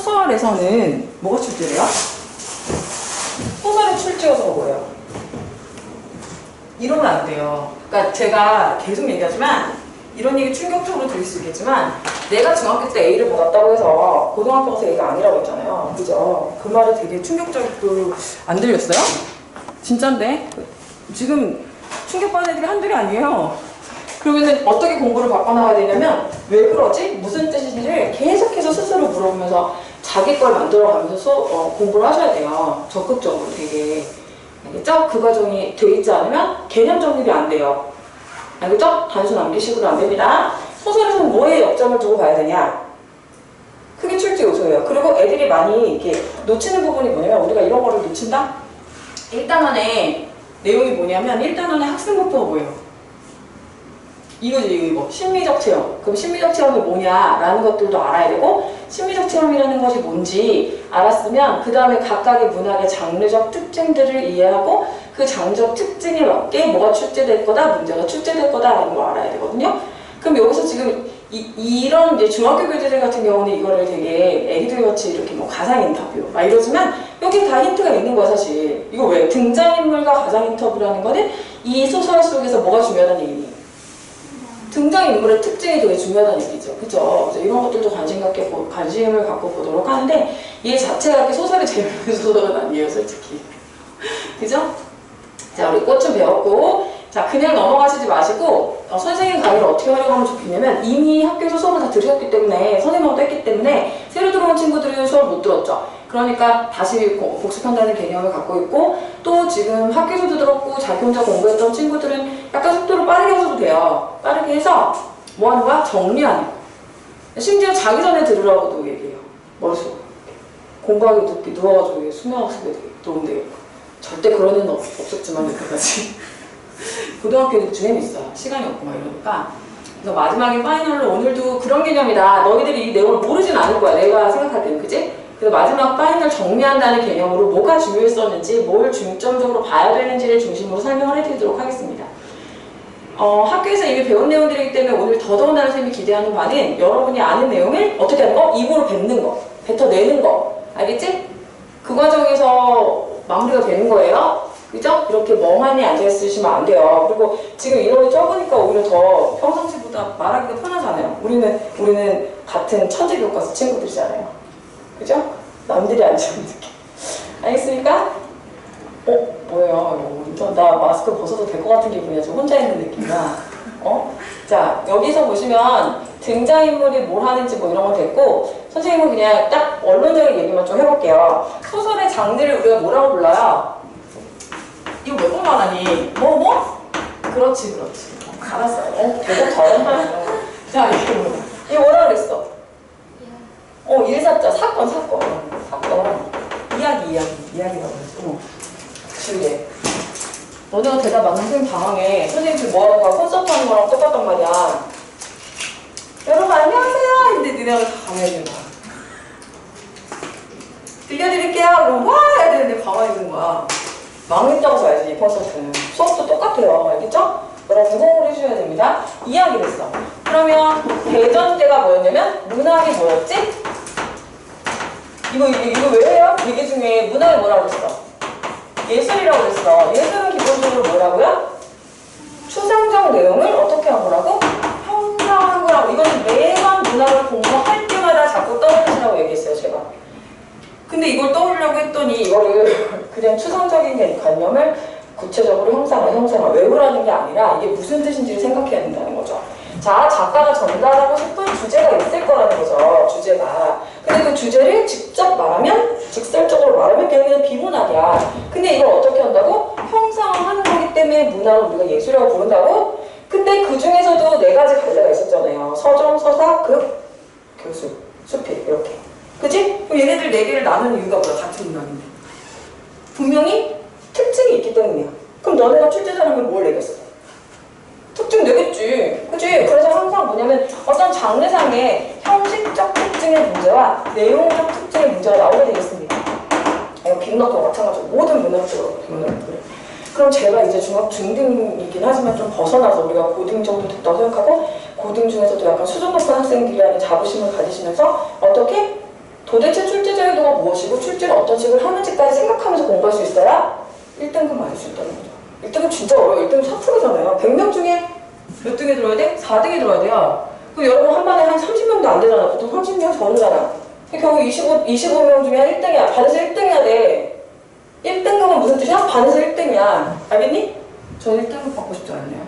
소설에서는 뭐가 출제돼요? 소설의 출제가 뭐예요? 이러면 안 돼요. 그러니까 제가 계속 얘기하지만 이런 얘기 충격적으로 들릴 수 있겠지만 내가 중학교 때 A를 받았다고 해서 고등학교 가서 A가 아니라고 했잖아요. 그죠? 그 말이 되게 충격적으로 안 들렸어요? 진짠데? 지금 충격받은 애들이 한둘이 아니에요. 그러면은 어떻게 공부를 바꿔나가야 되냐면 왜 그러지? 무슨 뜻인지를 계속해서 스스로 물어보면서 자기 걸 만들어가면서 공부를 하셔야 돼요. 적극적으로 되게. 알겠죠? 그 과정이 돼 있지 않으면 개념 정립이 안 돼요. 알겠죠? 단순 암기식으로 안 됩니다. 소설에서는 뭐에 역점을 두고 봐야 되냐? 그게 출제 요소예요. 그리고 애들이 많이 이렇게 놓치는 부분이 뭐냐면 우리가 이런 거를 놓친다? 1단원의 내용이 뭐냐면 1단원의 학습 목표가 뭐예요? 이거지 이거 심리적 체험. 그럼 심리적 체험이 뭐냐라는 것들도 알아야 되고 심리적 체험이라는 것이 뭔지 알았으면 그 다음에 각각의 문학의 장르적 특징들을 이해하고 그 장르적 특징에 맞게 뭐가 출제될 거다, 문제가 출제될 거다라는 걸 알아야 되거든요. 그럼 여기서 지금 이런 이제 중학교 교재들 같은 경우는 이거를 되게 애기들 같이 이렇게 뭐 가상 인터뷰 막 이러지만 여기 다 힌트가 있는 거야 사실. 이거 왜? 등장인물과 가상 인터뷰라는 거는 이 소설 속에서 뭐가 중요하다는 얘기예요. 등장인물의 특징이 되게 중요하다는 얘기죠. 그죠? 이런 것들도 관심을 갖고 보도록 하는데 얘 자체가 이렇게 소설이 재밌는 소설은 아니에요, 솔직히. 그죠? 자, 우리 꽃 좀 배웠고 자, 그냥 넘어가시지 마시고 선생님 강의를 어떻게 하려고 하면 좋겠냐면 이미 학교에서 수업을 다 들으셨기 때문에 선생님하고도 했기 때문에 새로 들어온 친구들은 수업을 못 들었죠. 그러니까 다시 복습한다는 개념을 갖고 있고 또 지금 학교에서도 들었고 자기 혼자 공부했던 친구들은 약간 속도를 빠르게 하셔도 돼요. 빠르게 해서 뭐 하는 거야? 정리하는 거야. 심지어 자기 전에 들으라고도 얘기해요. 머릿속으로. 공부하기 늦게 누워가지고 수면학습에 되게 도움돼요. 절대 그런 일은 없었지만 여태까지. 고등학교 애들 중에는 있어요. 시간이 없고 막 이러니까. 그래서 마지막에 파이널로 오늘도 그런 개념이다. 너희들이 이 내용을 모르진 않을 거야. 내가 생각할 때는. 그치? 그래서 마지막 파이널 정리한다는 개념으로 뭐가 중요했었는지 뭘 중점적으로 봐야 되는지를 중심으로 설명을 해드리도록 하겠습니다. 학교에서 이미 배운 내용들이기 때문에 오늘 더더군다나 선생님이 기대하는 바는 여러분이 아는 내용을 어떻게 하는 거? 입으로 뱉는 거. 뱉어내는 거. 알겠지? 그 과정에서 마무리가 되는 거예요. 그죠? 이렇게 멍하니 앉아있으시면 안 돼요. 그리고 지금 인원이 적으니까 오히려 더 평상시보다 말하기가 편하잖아요. 우리는 같은 천재 교과서 친구들이잖아요. 그죠? 남들이 앉아있는 느낌. 알겠습니까? 뭐예요? 나 마스크 벗어도 될 것 같은 기분이야. 지금 혼자 있는 느낌이야. 자, 여기서 보시면 등장인물이 뭘 하는지 뭐 이런 거 됐고 선생님은 그냥 딱 원론적인 얘기만 좀 해볼게요. 소설의 장르를 우리가 뭐라고 불러요? 이거 몇 번 말하니? 뭐? 그렇지. 알았어요. 되게 잘한다. 자, 이거 뭐라 그랬어? 일사자, 사건. 이야기라고 그랬어. 주제. 너네가 대답 안 하면 선생님 당황해. 선생님들 뭐하는 거야? 콘서트 하는 거랑 똑같단 말이야. 여러분 안녕하세요. 근데 니네가 다 가만히 있는 거야. 들려드릴게요. 그럼 와! 해야 되는데 가만히 있는 거야. 망했다고 써야지, 이 콘서트는. 수업도 똑같아요. 알겠죠? 여러분 호응을 해주셔야 됩니다. 이야기를 했어. 그러면 대전제가 뭐였냐면 문학이 뭐였지? 이거 왜 해요? 얘기 중에 문학이 뭐라고 그랬어? 예술이라고 그랬어. 예술은 기본적으로 뭐라고요? 추상적 내용을 어떻게 한 거라고? 형상한 거라고. 이거는 매번 문학을 공부할 때마다 자꾸 떠올리시라고 얘기했어요, 제가. 근데 이걸 떠올리려고 했더니 이거를 그냥 추상적인 관념을 구체적으로 형상화, 외우라는 게 아니라 이게 무슨 뜻인지를 생각해야 된다는 거죠. 자, 작가가 전달하고 싶은 주제가 있을 거라는 거죠, 주제가. 근데 그 주제를 직접 말하면, 직설적으로 말하면 걔는 비문학이야. 근데 이걸 어떻게 한다고? 형상화하는 거기 때문에 문학을 우리가 예술이라고 부른다고? 근데 그 중에서도 4가지 갈래가 있었잖아요. 서정, 서사, 극, 교수, 수필 이렇게. 그치? 그럼 얘네들 4개를 나누는 이유가 뭐야? 같은 문학인데. 분명히 특징이 있기 때문이야. 그럼 너네가 출제자라면 뭘 내겠어? 특징 내겠지. 그치? 그래서 항상 뭐냐면 어떤 장르상의 형식적 특징의 문제와 내용적 특징의 문제가 나오게 되겠습니다. 빅너도 마찬가지고 모든 문학적으로 빅너는 그래. 그럼 제가 이제 중학 중등이긴 하지만 좀 벗어나서 우리가 고등 정도 됐다고 생각하고 고등 중에서도 약간 수준 높은 학생들이라는 자부심을 가지시면서 어떻게? 도대체 출제 자유도가 무엇이고 출제를 어떤 식으로 하는지까지 생각하면서 공부할 수 있어야 1등급 맞을 수 있다는 거죠. 1등급 진짜 어려워요. 1등급 4%잖아요. 100명 중에 몇 등에 들어야 돼? 4등에 들어야 돼요. 그럼 여러분 한 반에 한 30명도 안 되잖아. 보통 30명 전후잖아. 결국 25명 중에 한 1등이야. 반에서 1등이야 돼. 1등급은 무슨 뜻이야? 반에서 1등이야. 알겠니? 저는 1등급 받고 싶지 않네요.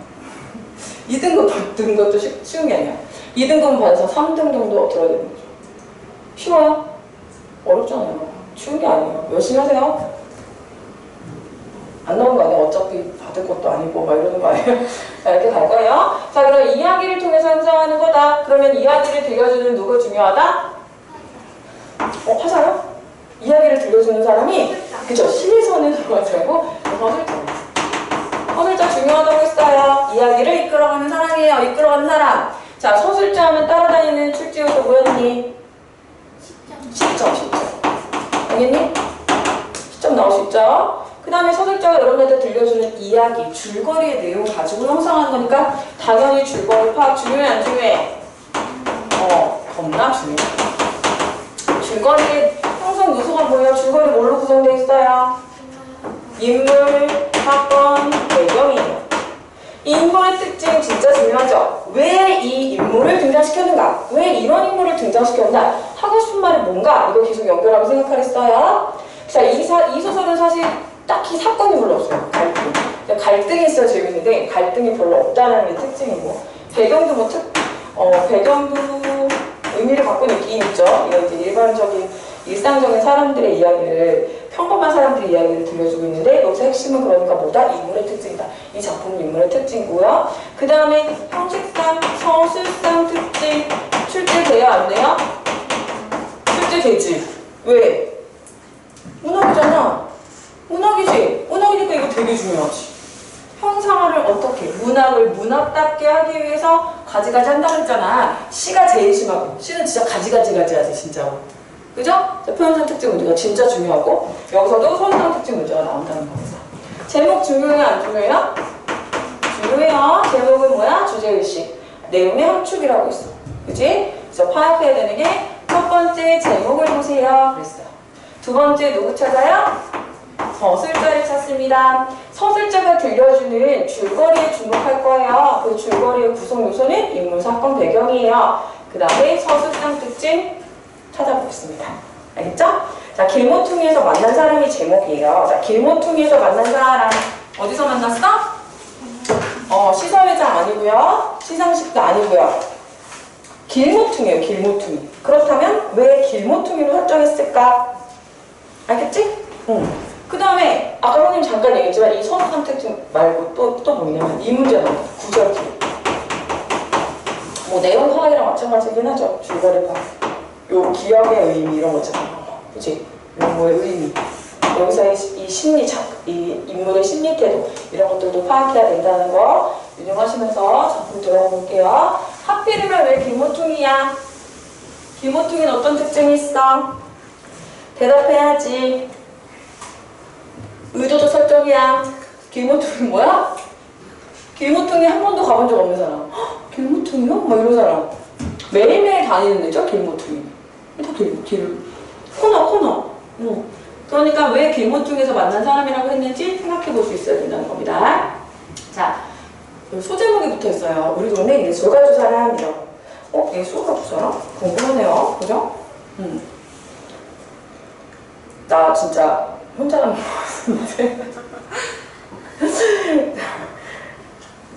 2등급 받는 것도 쉬운 게 아니야. 2등급은 반에서 3등 정도 들어야 되는 거죠. 쉬워요? 어렵잖아요. 쉬운 게 아니에요. 열심히 하세요. 안 나온 거 아니에요? 어차피 받을 것도 아니고 막 이러는 거 아니에요? 자, 이렇게 갈 거예요. 자, 그럼 이야기를 통해서 형성하는 거다. 그러면 이야기를 들려주는 누가 중요하다? 화사요? 이야기를 들려주는 사람이 그죠? 시선을 들어가지고 서술자 중요하다고 했어요. 이야기를 이끌어가는 사람이에요. 이끌어가는 사람. 자, 서술자 하면 따라다니는 출제 요소 뭐였니? 10점. 알겠니? 10점 나올 수 있죠? 그 다음에 서술자가 여러분한테 들려주는 이야기, 줄거리의 내용 가지고 형성하는 거니까 당연히 줄거리 파악 중요해 안 중요해? 겁나 중요해. 줄거리 형성 요소가 뭐예요? 줄거리 뭘로 구성되어 있어요? 인물, 사건, 배경이에요. 인물의 특징 진짜 중요하죠? 왜 이 인물을 등장시켰는가? 왜 이런 인물을 등장시켰나? 하고 싶은 말이 뭔가? 이거 계속 연결하고 생각하랬어요. 자, 이 소설은 사실 딱히 사건이 별로 없어요. 갈등이 있어야 재밌는데 갈등이 별로 없다는 게 특징이고 배경도 배경도 의미를 갖고 있긴 있죠. 이거 이제 일반적인 일상적인 사람들의 이야기를 평범한 사람들의 이야기를 들려주고 있는데 여기서 핵심은 그러니까 뭐다? 인물의 특징이다. 이 작품은 인물의 특징이고요. 그 다음에 형식상, 서술상 특징 출제돼요? 안 돼요? 출제되지. 왜? 문학이잖아. 문학이지. 문학이니까 이거 되게 중요하지. 형상화를 어떻게 문학을 문학답게 하기 위해서 가지가지 한다고 했잖아. 시가 제일 심하고 시는 진짜 가지가지 하지 진짜로. 그죠? 표현상 특징 문제가 진짜 중요하고 여기서도 서술상 특징 문제가 나온다는 겁니다. 제목 중요해요? 안 중요해요? 중요해요. 제목은 뭐야? 주제의식. 내용의 함축이라고 했어. 그지? 그래서 파악해야 되는 게 첫 번째 제목을 보세요. 그랬어요. 두 번째 누구 찾아요? 서술자를 찾습니다. 서술자가 들려주는 줄거리에 주목할 거예요. 그 줄거리의 구성 요소는 인물, 사건, 배경이에요. 그 다음에 서술상 특징 찾아보겠습니다. 알겠죠? 자, 길모퉁이에서 만난 사람이 제목이에요. 자, 길모퉁이에서 만난 사람 어디서 만났어? 시사회장 아니고요. 시상식도 아니고요. 길모퉁이에요. 길모퉁이. 그렇다면 왜 길모퉁이로 설정했을까? 알겠지? 그 다음에 아까 선생님 잠깐 얘기했지만 이 서술상 특징 말고 또 뭐냐면 이 문제 나옵니다. 구절 기록. 내용 파악이랑 마찬가지긴 하죠. 줄거리 파악. 요 기억의 의미 이런 거 있잖아요. 그치? 요거의 의미. 여기서 이 심리착, 이 인물의 심리 태도 이런 것들도 파악해야 된다는 거 유념하시면서 작품 들어가 볼게요. 하필이면 왜 길모퉁이야? 길모퉁이는 어떤 특징이 있어? 대답해야지. 의도적 설정이야. 길모퉁이 뭐야? 길모퉁이 한 번도 가본 적 없는 사람. 헉, 길모퉁이요? 막 이런 사람. 매일매일 다니는 애죠, 길모퉁이. 다 코너. 그러니까 왜 길모퉁이에서 만난 사람이라고 했는지 생각해 볼 수 있어야 된다는 겁니다. 자, 소제목이 붙어 있어요. 우리 동네 예술가주 사람이라고. 예술가주 사람? 궁금하네요. 그죠? 나 진짜 혼자라는 것 같은데.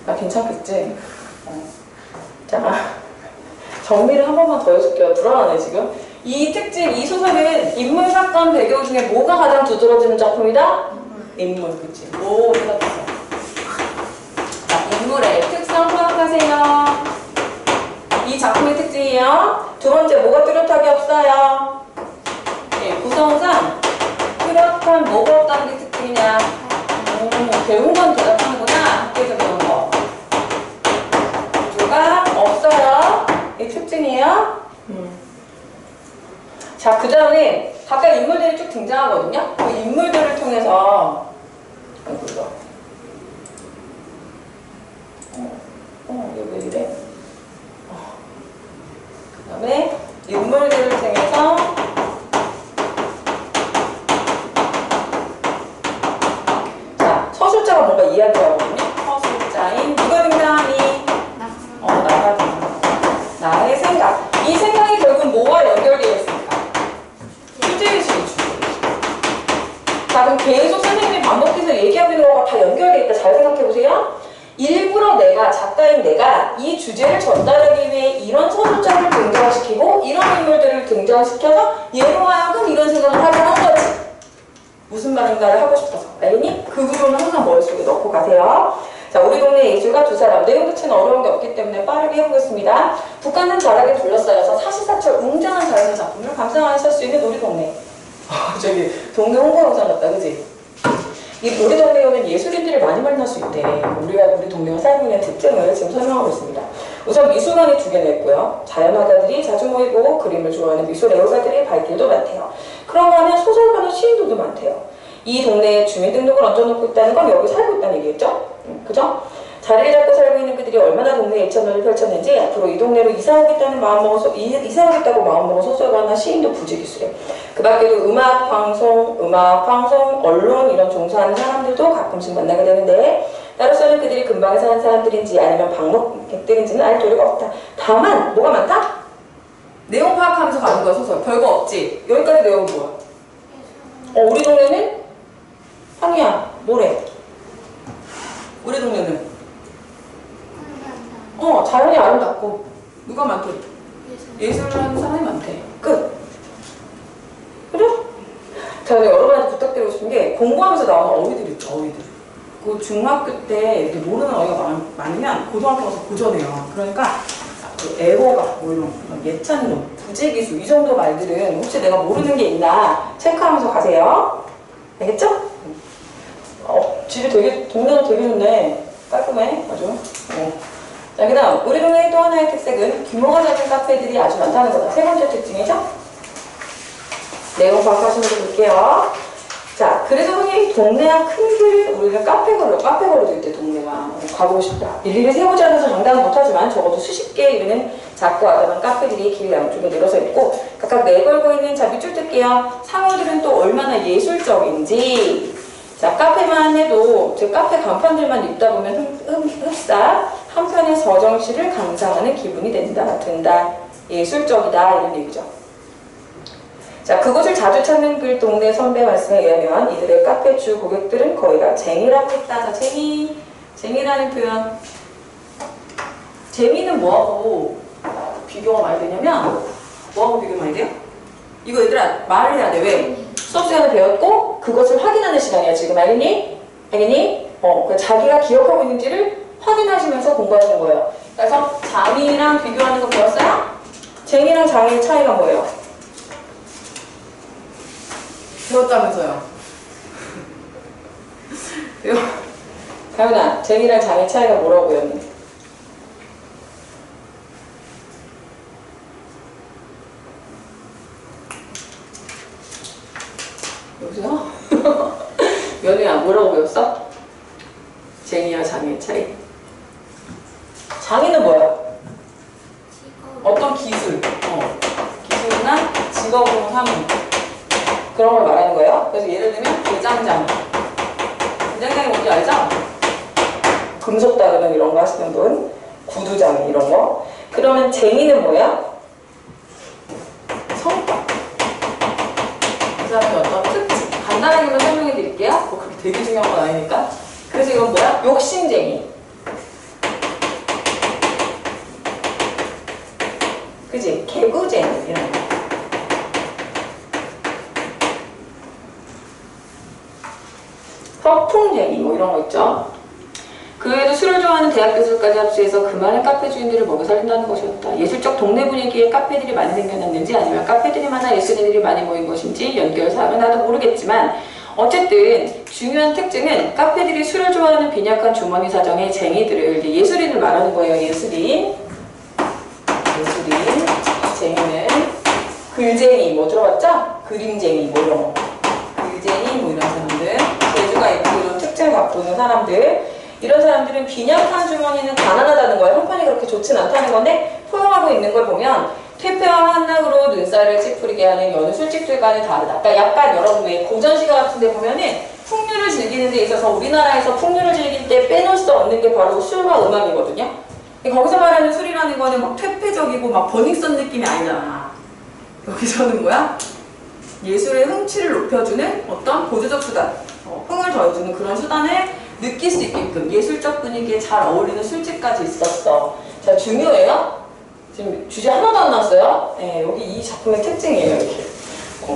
나 괜찮겠지? 자, 정리를 한 번만 더 해줄게요. 불안하네, 지금. 이 특징, 이 소설은 인물, 사건, 배경 중에 뭐가 가장 두드러지는 작품이다? 인물, 그치? 오, 대답했어. 자, 인물의 특성 파악하세요. 이 작품의 특징이에요. 두 번째, 뭐가 뚜렷하게 없어요? 네, 구성상 뚜렷한 뭐가 없다는 게 특징이냐? 배운 건 대답하는구나. 학교에서 배운 거. 구조가 없어요. 이 특징이에요. 자, 그 다음에 각각 인물들이 쭉 등장하거든요. 그 인물들을 통해서 이거 왜 이래? 그 다음에 인물들을 통해서 부정시켜서 얘로 하여금 이런 생각을 하게 한 거지. 무슨 말인가를 하고 싶어서. 알겠니? 그 부분은 항상 머릿속에 넣고 가세요. 자, 우리 동네 예술가 두 사람. 내용 자체는 어려운 게 없기 때문에 빠르게 해보겠습니다. 북한은 자락에 둘러싸여서 사시사철 웅장한 자연의 작품을 감상하실 수 있는 우리 동네. 저기 동네 홍보 영상 같다, 그지? 우리 동네에 오면 예술인들을 많이 만날 수 있대. 우리 동네가 살고 있는 특징을 지금 설명하고 있습니다. 우선 미술관이 2개 냈고요. 자연화가들이 자주 모이고 그림을 좋아하는 미술 애호가들의 발길도 많대요. 그런가 하면 소설가나 시인들도 많대요. 이 동네에 주민등록을 얹어놓고 있다는 건 여기 살고 있다는 얘기겠죠? 그죠? 자리를 잡고 살고 있는 그들이 얼마나 동네에 애천을 펼쳤는지 앞으로 이 동네로 이사오겠다고 마음먹은 소설가나 시인도 부지기수래. 그 밖에도 음악, 방송, 언론 이런 종사하는 사람들도 가끔씩 만나게 되는데 따로서는 그들이 근방에 사는 사람들인지 아니면 방문객들인지는 알 도리가 없다. 다만 뭐가 많다? 내용 파악하면서 가는 거야 소설. 별거 없지. 여기까지 내용은 뭐야? 우리 동네는? 황이야 뭐래? 우리 동네는? 자연이 아름답고 누가 많대? 예술을 하는 사람이 많대. 끝. 그래? 제가 여러분한테 부탁드리고 싶은 게 공부하면서 나오는 어휘들 있죠. 어휘들. 그 중학교 때 이렇게 모르는 어휘가 많으면 고등학교 가서 고전해요. 그러니까 그 애호가 뭐 이런 예찬론, 부재기수 이 정도 말들은 혹시 내가 모르는 게 있나 체크하면서 가세요. 알겠죠? 집이 동네가 되게 좋네. 깔끔해. 아주. 자, 그 다음 우리 동네의 또 하나의 특색은 규모가 작은 카페들이 아주 많다는 거다. 세 번째 특징이죠? 내용 파악하시는 거 볼게요. 자, 그래서 흔히 동네랑 큰 길을 우리가 카페거리도 있대. 동네가 가보고 싶다. 일일이 세우지 않아서 장담은 못하지만 적어도 수십 개의 이르는 작고 아담한 카페들이 길 양쪽에 늘어서 있고 각각 내걸고 있는 자 밑줄 뜰게요. 상호들은 또 얼마나 예술적인지. 자, 카페만 해도 즉 카페 간판들만 읽다 보면 흡사 한편의 서정시를 감상하는 기분이 든다. 예술적이다 이런 얘기죠. 자, 그곳을 자주 찾는 그 동네 선배 말씀에 의하면 이들의 카페 주 고객들은 거의 다 쟁이라고 했다. 자, 쟁이라는 표현. 재미는 뭐하고 비교가 많이 되냐면 뭐하고 비교 많이 돼요? 이거 얘들아 말을 해야 돼. 왜? 수업 시간에 배웠고 그것을 확인하는 시간이야 지금. 알겠니? 자기가 기억하고 있는지를 확인하시면서 공부하는 거예요. 그래서 장이랑 비교하는 거 배웠어요? 쟁이랑 장의 차이가 뭐예요? 배웠다면서요. 가연아, 쟁이랑 장의 차이가 뭐라고 배웠니? 여보세요? 연우야, 뭐라고 배웠어? 쟁이와 장의 차이. 장이는 뭐야? 어떤 기술, 기술이나 직업으로 하는 그런 걸 말하는 거예요. 그래서 예를 들면 대장장. 대장장이 뭔지 알죠? 금속 다루는 이런 거 하시는 분, 구두장이 이런 거. 그러면 쟁이는 뭐야? 성과. 그 사람의 어떤 특징. 간단하게만 설명해 드릴게요. 그렇게 되게 중요한 건 아니니까. 그래서 이건 뭐야? 욕심쟁이. 그지? 개구쟁이 이런 거. 서풍쟁이 뭐 이런 거 있죠. 그 외에도 술을 좋아하는 대학 교수까지 합수해서 그 많은 카페 주인들을 먹여 살린다는 것이었다. 예술적 동네 분위기에 카페들이 많이 생겨났는지 아니면 카페들이 많아 예술인들이 많이 모인 것인지 연결사항은 나도 모르겠지만 어쨌든 중요한 특징은 카페들이 술을 좋아하는 빈약한 주머니 사정의 쟁이들을 예술인을 말하는 거예요. 예술인. 쟁이는 글쟁이 뭐 들어봤죠? 그림쟁이 뭐 이런 거. 글쟁이 뭐 이런 사람들. 재주가 있고 이런 특징을 갖고 있는 사람들. 이런 사람들은 빈약한 주머니는 가난하다는 거예요. 형편이 그렇게 좋진 않다는 건데 포용하고 있는 걸 보면 퇴폐와 한락으로 눈살을 찌푸리게 하는 여느 술집들과는 다르다. 그러니까 약간 여러분 왜 고전시가 같은 데 보면은 풍류를 즐기는 데 있어서 우리나라에서 풍류를 즐길 때 빼놓을 수 없는 게 바로 술과 음악이거든요. 거기서 말하는 술이라는 거는 막 퇴폐적이고 막 번익선 느낌이 아니잖아. 여기서는 뭐야? 예술의 흥취를 높여주는 어떤 보조적 수단, 흥을 더해주는 그런 수단을 느낄 수 있게끔 예술적 분위기에 잘 어울리는 술집까지 있었어. 자, 중요해요? 지금 주제 하나도 안 나왔어요. 네, 여기 이 작품의 특징이에요. 이렇게.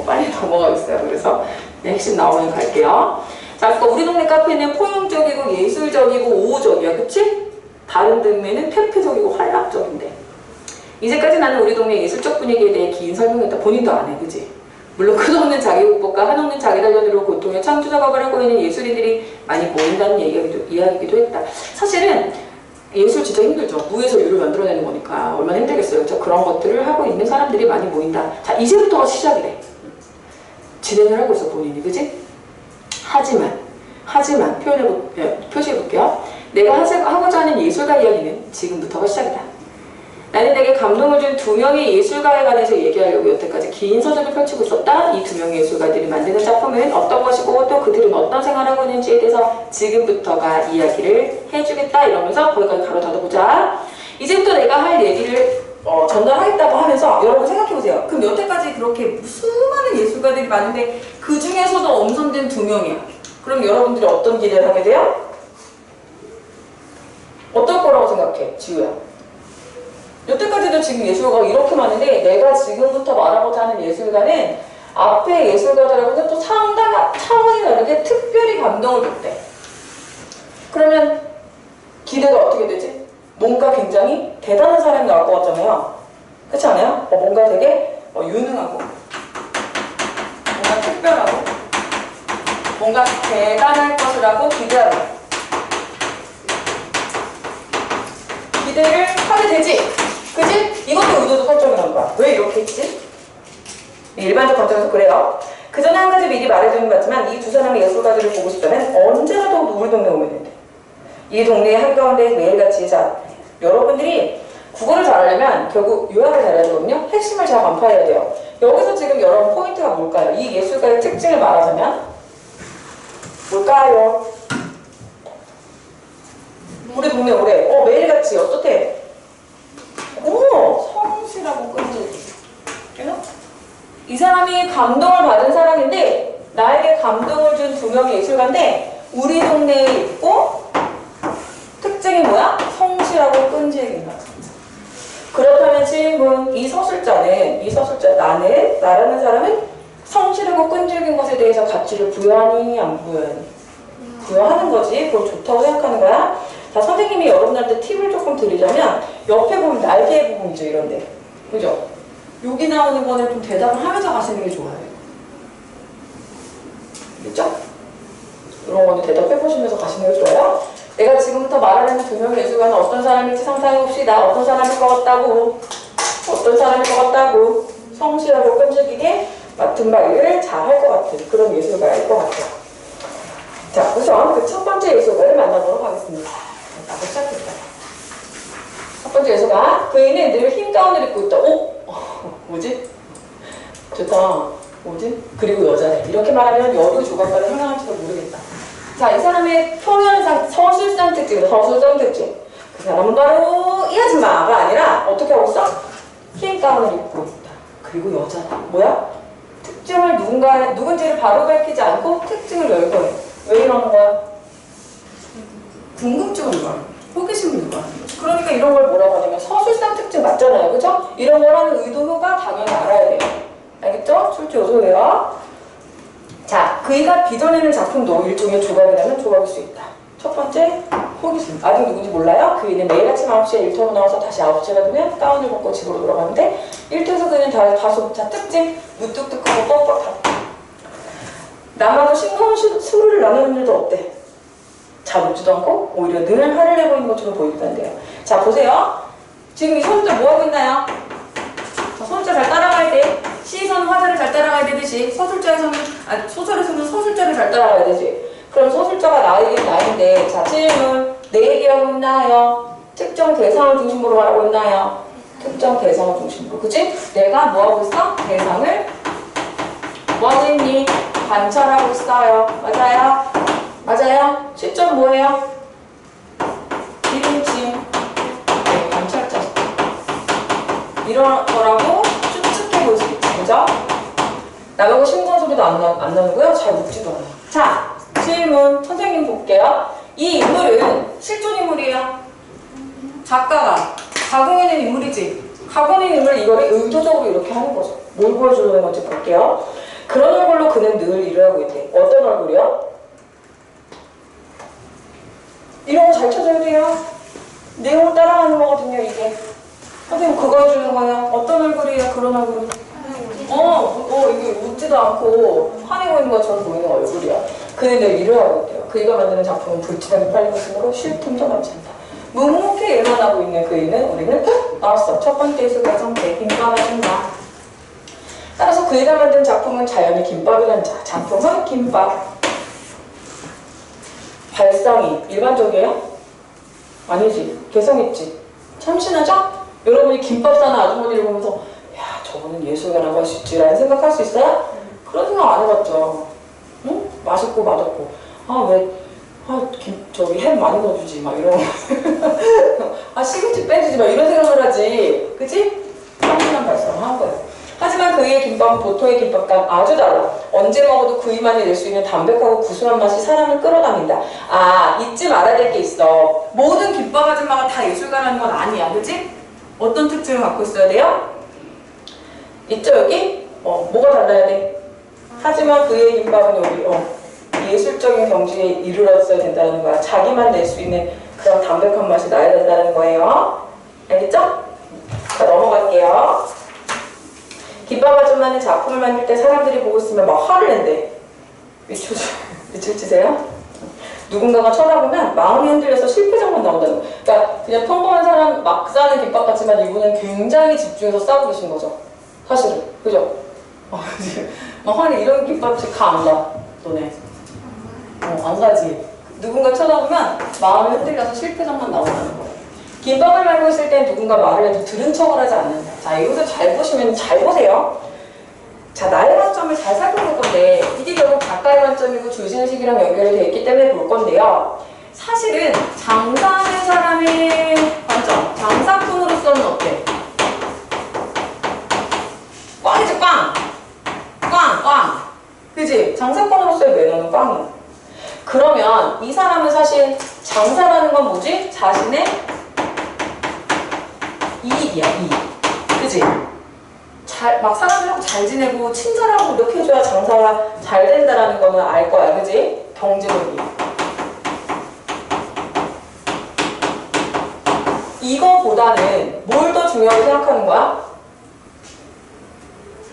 빨리 넘어가겠어요. 그래서 네, 핵심 나오면 갈게요. 자, 그러니까 우리 동네 카페는 포용적이고 예술적이고 우호적이야. 그치? 다른 동네는 퇴폐적이고 활락적인데. 이제까지 나는 우리 동네 예술적 분위기에 대해 긴 설명했다. 본인도 안 해. 그치? 물론 끝없는 자기 극복과 한없는 자기 단련으로 고통의 창조 작업을 하고 있는 예술인들이 많이 모인다는 이야기기도 했다. 사실은 예술 진짜 힘들죠. 무에서 유를 만들어내는 거니까 얼마나 힘들겠어요. 그렇죠? 그런 것들을 하고 있는 사람들이 많이 모인다. 자, 이제부터가 시작이래. 진행을 하고 있어, 본인이. 그지? 하지만 표시해볼게요. 내가 하고자 하는 예술가 이야기는 지금부터가 시작이다. 나는 내게 감동을 준 두 명의 예술가에 관해서 얘기하려고 여태까지 긴 서적을 펼치고 있었다. 이 두 명의 예술가들이 만드는 작품은 어떤 것이고 또 그들은 어떤 생활을 하고 있는지에 대해서 지금부터가 이야기를 해주겠다. 이러면서 거기까지 가로 닫아보자. 이제부터 내가 할 얘기를 전달하겠다고 하면서 여러분 생각해보세요. 그럼 여태까지 그렇게 수많은 예술가들이 많은데 그 중에서도 엄선된 두 명이야. 그럼 여러분들이 어떤 기대를 하게 돼요? 어떨 거라고 생각해, 지우야? 여태까지도 지금 예술가가 이렇게 많은데 내가 지금부터 말하고자 하는 예술가는 앞에 예술가들하고는 또 상당히 차원이 다르게 특별히 감동을 줬대. 그러면 기대가 어떻게 되지? 뭔가 굉장히 대단한 사람이 나올 것 같잖아요. 그렇지 않아요? 뭔가 되게 유능하고 뭔가 특별하고 뭔가 대단할 것이라고 기대하고 기대를 하게 되지. 그치? 이것도 의도도 설정이라는 거야. 왜 이렇게 했지? 일반적 관점에서 그래요. 그 전에 한 가지 미리 말해주는 것 같지만 이 두 사람의 예술가들을 보고 싶다면 언제나 더욱 우리 동네에 오면 된대. 이 동네의 한가운데 매일같이 자 여러분들이 국어를 잘하려면 결국 요약을 잘해야 되거든요. 핵심을 잘 간파해야 돼요. 여기서 지금 여러분 포인트가 뭘까요? 이 예술가의 특징을 말하자면 뭘까요? 우리 동네 오래 매일같이 어떻대? 성실하고 끈질기. 이 사람이 감동을 받은 사람인데 나에게 감동을 준 두 명의 예술가인데 우리 동네에 있고 특징이 뭐야? 성실하고 끈질긴 거야. 그렇다면 질문, 이 서술자 나라는 사람은 성실하고 끈질긴 것에 대해서 가치를 부여하니 안 부여하니? 부여하는 거지. 그걸 좋다고 생각하는 거야. 자, 선생님이 여러분들한테 팁을 조금 드리자면 옆에 보면 날개 부분 있죠, 이런데. 그죠? 여기 나오는 거는 좀 대답을 하면서 가시는 게 좋아요. 그죠? 이런 거는 대답해보시면서 가시는 게 좋아요. 내가 지금부터 말하는 두 명의 예술가는 어떤 사람일지 상상해봅시다. 어떤 사람일 것 같다고. 성실하고 끈질기게 맡은 바 일을 잘 할 것 같은 그런 예술가일 것 같아요. 자, 우선 그 첫 번째 예술가를 만나보도록 하겠습니다. 나도 시작했다. 첫 번째 예술가. 그이는 늘 흰 가운을 입고 있다. 뭐지? 좋다. 뭐지? 그리고 여자래. 이렇게 말하면 여류 조각가를 해당할지도 모르겠다. 자, 이 사람의 표현상 서술상 특징. 그 사람은 바로 이 아줌마가 아니라 어떻게 하고 있어? 흰 가운을 입고 있다. 그리고 여자다. 뭐야? 특징을 누군지를 바로 밝히지 않고 특징을 열거해. 왜 이러는 거야? 궁금증을 유발하는 거야. 호기심을 유발하는 거야. 그러니까 이런 걸 뭐라고 하냐면 서술상 특징 맞잖아요. 그죠? 이런 걸 하는 의도가 당연히 알아야 돼요. 알겠죠? 출제 요소예요. 자, 그이가 빚어내는 작품도 일종의 조각이라면 조각일 수 있다. 첫 번째, 호기심. 아직 누군지 몰라요? 그이는 매일 아침 9시에 일터로 나와서 다시 9시가 되면 가운을 벗고 집으로 돌아가는데 일터에서 그는 다소 특징, 무뚝뚝하고 뻑뻑하고 남하고 싱거운 술을 나누는 일도 어때? 잘 웃지도 않고 오히려 늘 화를 내고 있는 것처럼 보이기도 한대요. 자, 보세요. 지금 이 손들 뭐하고 있나요? 소설자 잘 따라갈 때 시선 화자를 잘 따라가야 되듯이 소설자에서는 서술자를 잘 따라가야 되지. 그럼 서술자가 나인데 자, 질문. 내 얘기하고 있나요? 특정 대상을 중심으로 말하고 있나요? 특정 대상을 중심으로. 그치? 내가 뭐하고 있어? 대상을 뭐하고 있니? 관찰하고 있어요. 맞아요? 맞아요? 시점 뭐예요? 기름짐. 네, 관찰자. 이런 거라고 추측해 볼 수 있죠. 그죠? 나가고 싱거운 소리도 안 나누고요. 잘 묻지도 않아요. 자, 질문. 선생님 볼게요. 이 인물은 실존 인물이에요. 작가가 가공해낸 인물이지. 학원인을 이거를 의도적으로 이렇게 하는 거죠. 뭘 보여주려는 건지 볼게요. 그런 얼굴로 그는 늘 일을 하고 있대. 어떤 얼굴이요? 이런 거 잘 찾아야 돼요. 내용을 따라가는 거거든요, 이게. 선생님 그거 해주는 거예요. 어떤 얼굴이에요? 그런 얼굴은? 이게 웃지도 않고 화내고 있는 것처럼 보이는 얼굴이야. 그는 늘 일을 하고 있대요. 그이가 만드는 작품은 불티나게 팔리고 있으므로 쉴 틈도 많지 않다. 묵묵히 일만 하고 있는 그이는 우리는 꼭 나왔어. 첫 번째 예술가 성대 김밥을 준다. 따라서 그이가 만든 작품은 자연의 김밥이란 작품은 김밥. 발상이 일반적이에요? 아니지. 개성있지. 참신하죠? 여러분이 김밥 사는 아주머니를 보면서 야 저분은 예술가라고 할 수 있지라는 생각할 수 있어요? 그런 생각 안 해봤죠. 응? 맛있고 맛없고 저기 햄 많이 넣어주지 막 이런 시금치 빼주지 막 이런 생각을 하지. 그치? 참신한 발상을 한 거예요. 하지만 그이의 김밥은 보통의 김밥과는 아주 달라. 언제 먹어도 그이만이 낼 수 있는 담백하고 구수한 맛이 사람을 끌어당긴다. 잊지 말아야 될 게 있어. 모든 김밥 아줌마가 다 예술가라는 건 아니야. 그치? 어떤 특징을 갖고 있어야 돼요? 있죠 여기? 뭐가 달라야 돼? 하지만 그의 김밥은 여기 예술적인 경지에 이르렀어야 된다는 거야. 자기만 낼 수 있는 그런 담백한 맛이 나야 된다는 거예요. 알겠죠? 자 넘어갈게요. 김밥 아줌마는 작품을 만들 때 사람들이 보고 있으면 막 화를 낸대. 미칠 짓이세요? 누군가가 쳐다보면 마음이 흔들려서 실패작만 나온다는 거. 그러니까 그냥 평범한 사람 막 싸는 김밥 같지만 이분은 굉장히 집중해서 싸고 계신 거죠. 사실은. 그죠? 막 화내 이런 김밥집 가 안 가. 너네. 안 가지. 누군가 쳐다보면 마음이 흔들려서 실패작만 나온다는 거예요. 김밥을 말고 있을 땐 누군가 말을 해도 들은 척을 하지 않는다. 자, 이것을 잘 보시면 잘 보세요. 자, 나의 관점을 잘 살펴볼 건데 이게 결국 작가의 관점이고 주제의식이랑 연결이 되어 있기 때문에 볼 건데요. 사실은 장사하는 사람의 관점, 장사꾼으로서는 어때? 꽝이지, 꽝! 꽝! 그지? 장사꾼으로서의 매너는 꽝이야. 그러면 이 사람은 사실 장사라는 건 뭐지? 자신의 이익이야, 이익. 그지? 막 사람들하고 잘 지내고 친절하고 이렇게 해줘야 장사가 잘 된다라는 거는 알 거야, 그지? 경제적인 이거보다는 뭘 더 중요하게 생각하는 거야?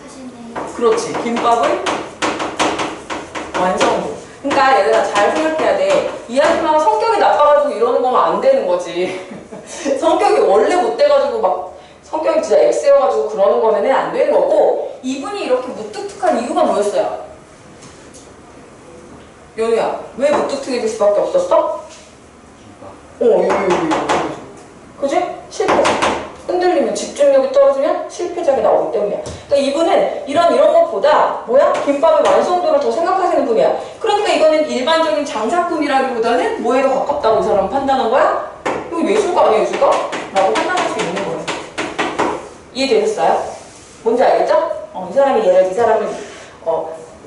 사실은 그렇지. 김밥을 완성도. 그러니까 얘들아 잘 생각해야 돼. 이 아줌마가 성격이 나빠가지고 이러는 거면 안 되는 거지. 성격이 원래 못 돼가지고 막 성격이 진짜 X여가지고 그러는 거면 안 되는 거고, 이분이 이렇게 무뚝뚝한 이유가 뭐였어요? 연우야, 왜 무뚝뚝해질 수밖에 없었어? 그지? 실패. 흔들리면, 집중력이 떨어지면 실패작이 나오기 때문이야. 그러니까 이분은 이런 것보다 뭐야? 김밥의 완성도를 더 생각하시는 분이야. 그러니까 이거는 일반적인 장사꾼이라기보다는 뭐에 더 가깝다고 이 사람은 판단한 거야? 이거 예술가 아니야, 예술가? 라고 판단할 수 있는 거예요. 이해되셨어요? 뭔지 알겠죠? 이 사람을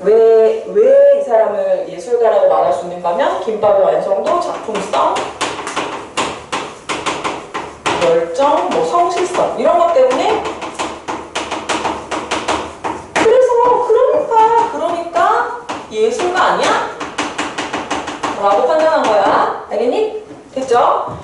왜 이 사람을 예술가라고 말할 수 있는가 하면 김밥의 완성도, 작품성, 열정, 성실성 이런 것 때문에 그러니까 예술가 아니야? 라고 판단한 거야. 알겠니? 됐죠?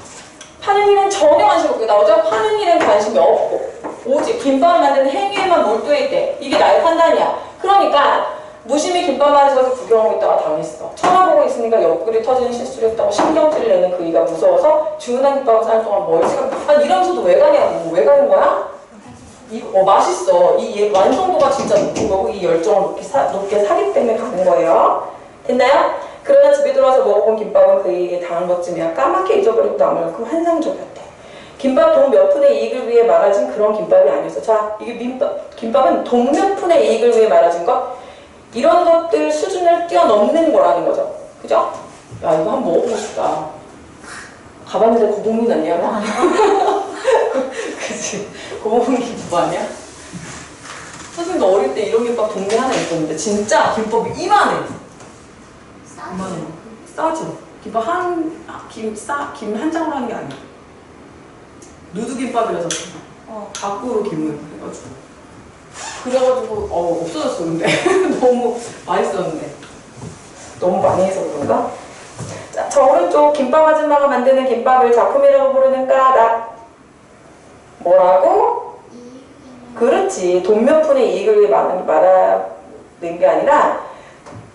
파는 일은 전혀 관심 없게 나오죠? 파는 일엔 관심이 없고 오직 김밥을 만드는 행위에만 몰두해 있대. 이게 나의 판단이야. 그러니까 무심히 김밥만 집어서 구경하고 있다가 당했어. 쳐다보고 있으니까 옆구리 터지는 실수를 했다고 신경질을 내는 그이가 무서워서 주문한 김밥을 사는 동안 멀지가 이러면서도 왜 가냐고. 왜 가는 거야? 맛있어. 이 완성도가 진짜 높은 거고 이 열정을 높게 사기 때문에 가는 거예요. 됐나요? 그러나 집에 들어와서 먹어본 김밥은 그에게 당한 것쯤이야 까맣게 잊어버리고 남을 그 환상적이었대. 김밥 돈 몇 푼의 이익을 위해 말아진 그런 김밥이 아니었어. 자, 이게 김밥은 돈 몇 푼의 이익을 위해 말아진 것? 이런 것들 수준을 뛰어넘는 거라는 거죠. 그죠? 야, 이거 한번 먹어보고 싶다. 가봤는데 고봉민 아니야? 그치? 고봉민 김밥 아니야? 선생님도 어릴 때 이런 김밥 동네 하나 있었는데 진짜 김밥이 이만해. 이만해. 싸죠? 김밥 김 한 장으로 하는 게 아니야. 누드김밥이라서 가꾸로 김을 그래가지고 없어졌어. 근데 너무 맛있었는데 너무 많이 해서 그런가? 자, 저 오른쪽 김밥 아줌마가 만드는 김밥을 작품이라고 부르는 까닭 뭐라고? 그렇지. 돈 몇 푼의 이익을 말하는 게 아니라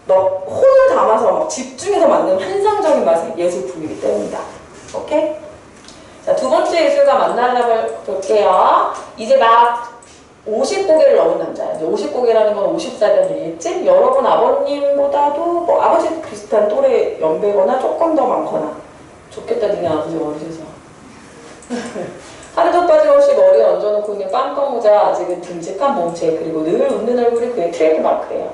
너 혼을 담아서 막 집중해서 만든 환상적인 맛의 예술품이기 때문이다. 오케이? 자, 두 번째 예술가 만나려고 볼게요. 이제 막 50고개를 넘은 남자야. 이제 50고개라는 건 50살이라는 얘기겠지? 여러분 아버님보다도 뭐 아버지 비슷한 또래 연배거나 조금 더 많거나 좋겠다. 니네 아버지 어리셔서 하루도 빠짐없이 머리에 얹어놓고 있는 빵떡 모자, 아직은 듬직한 몸체, 그리고 늘 웃는 얼굴이 그의 트레이드마크예요.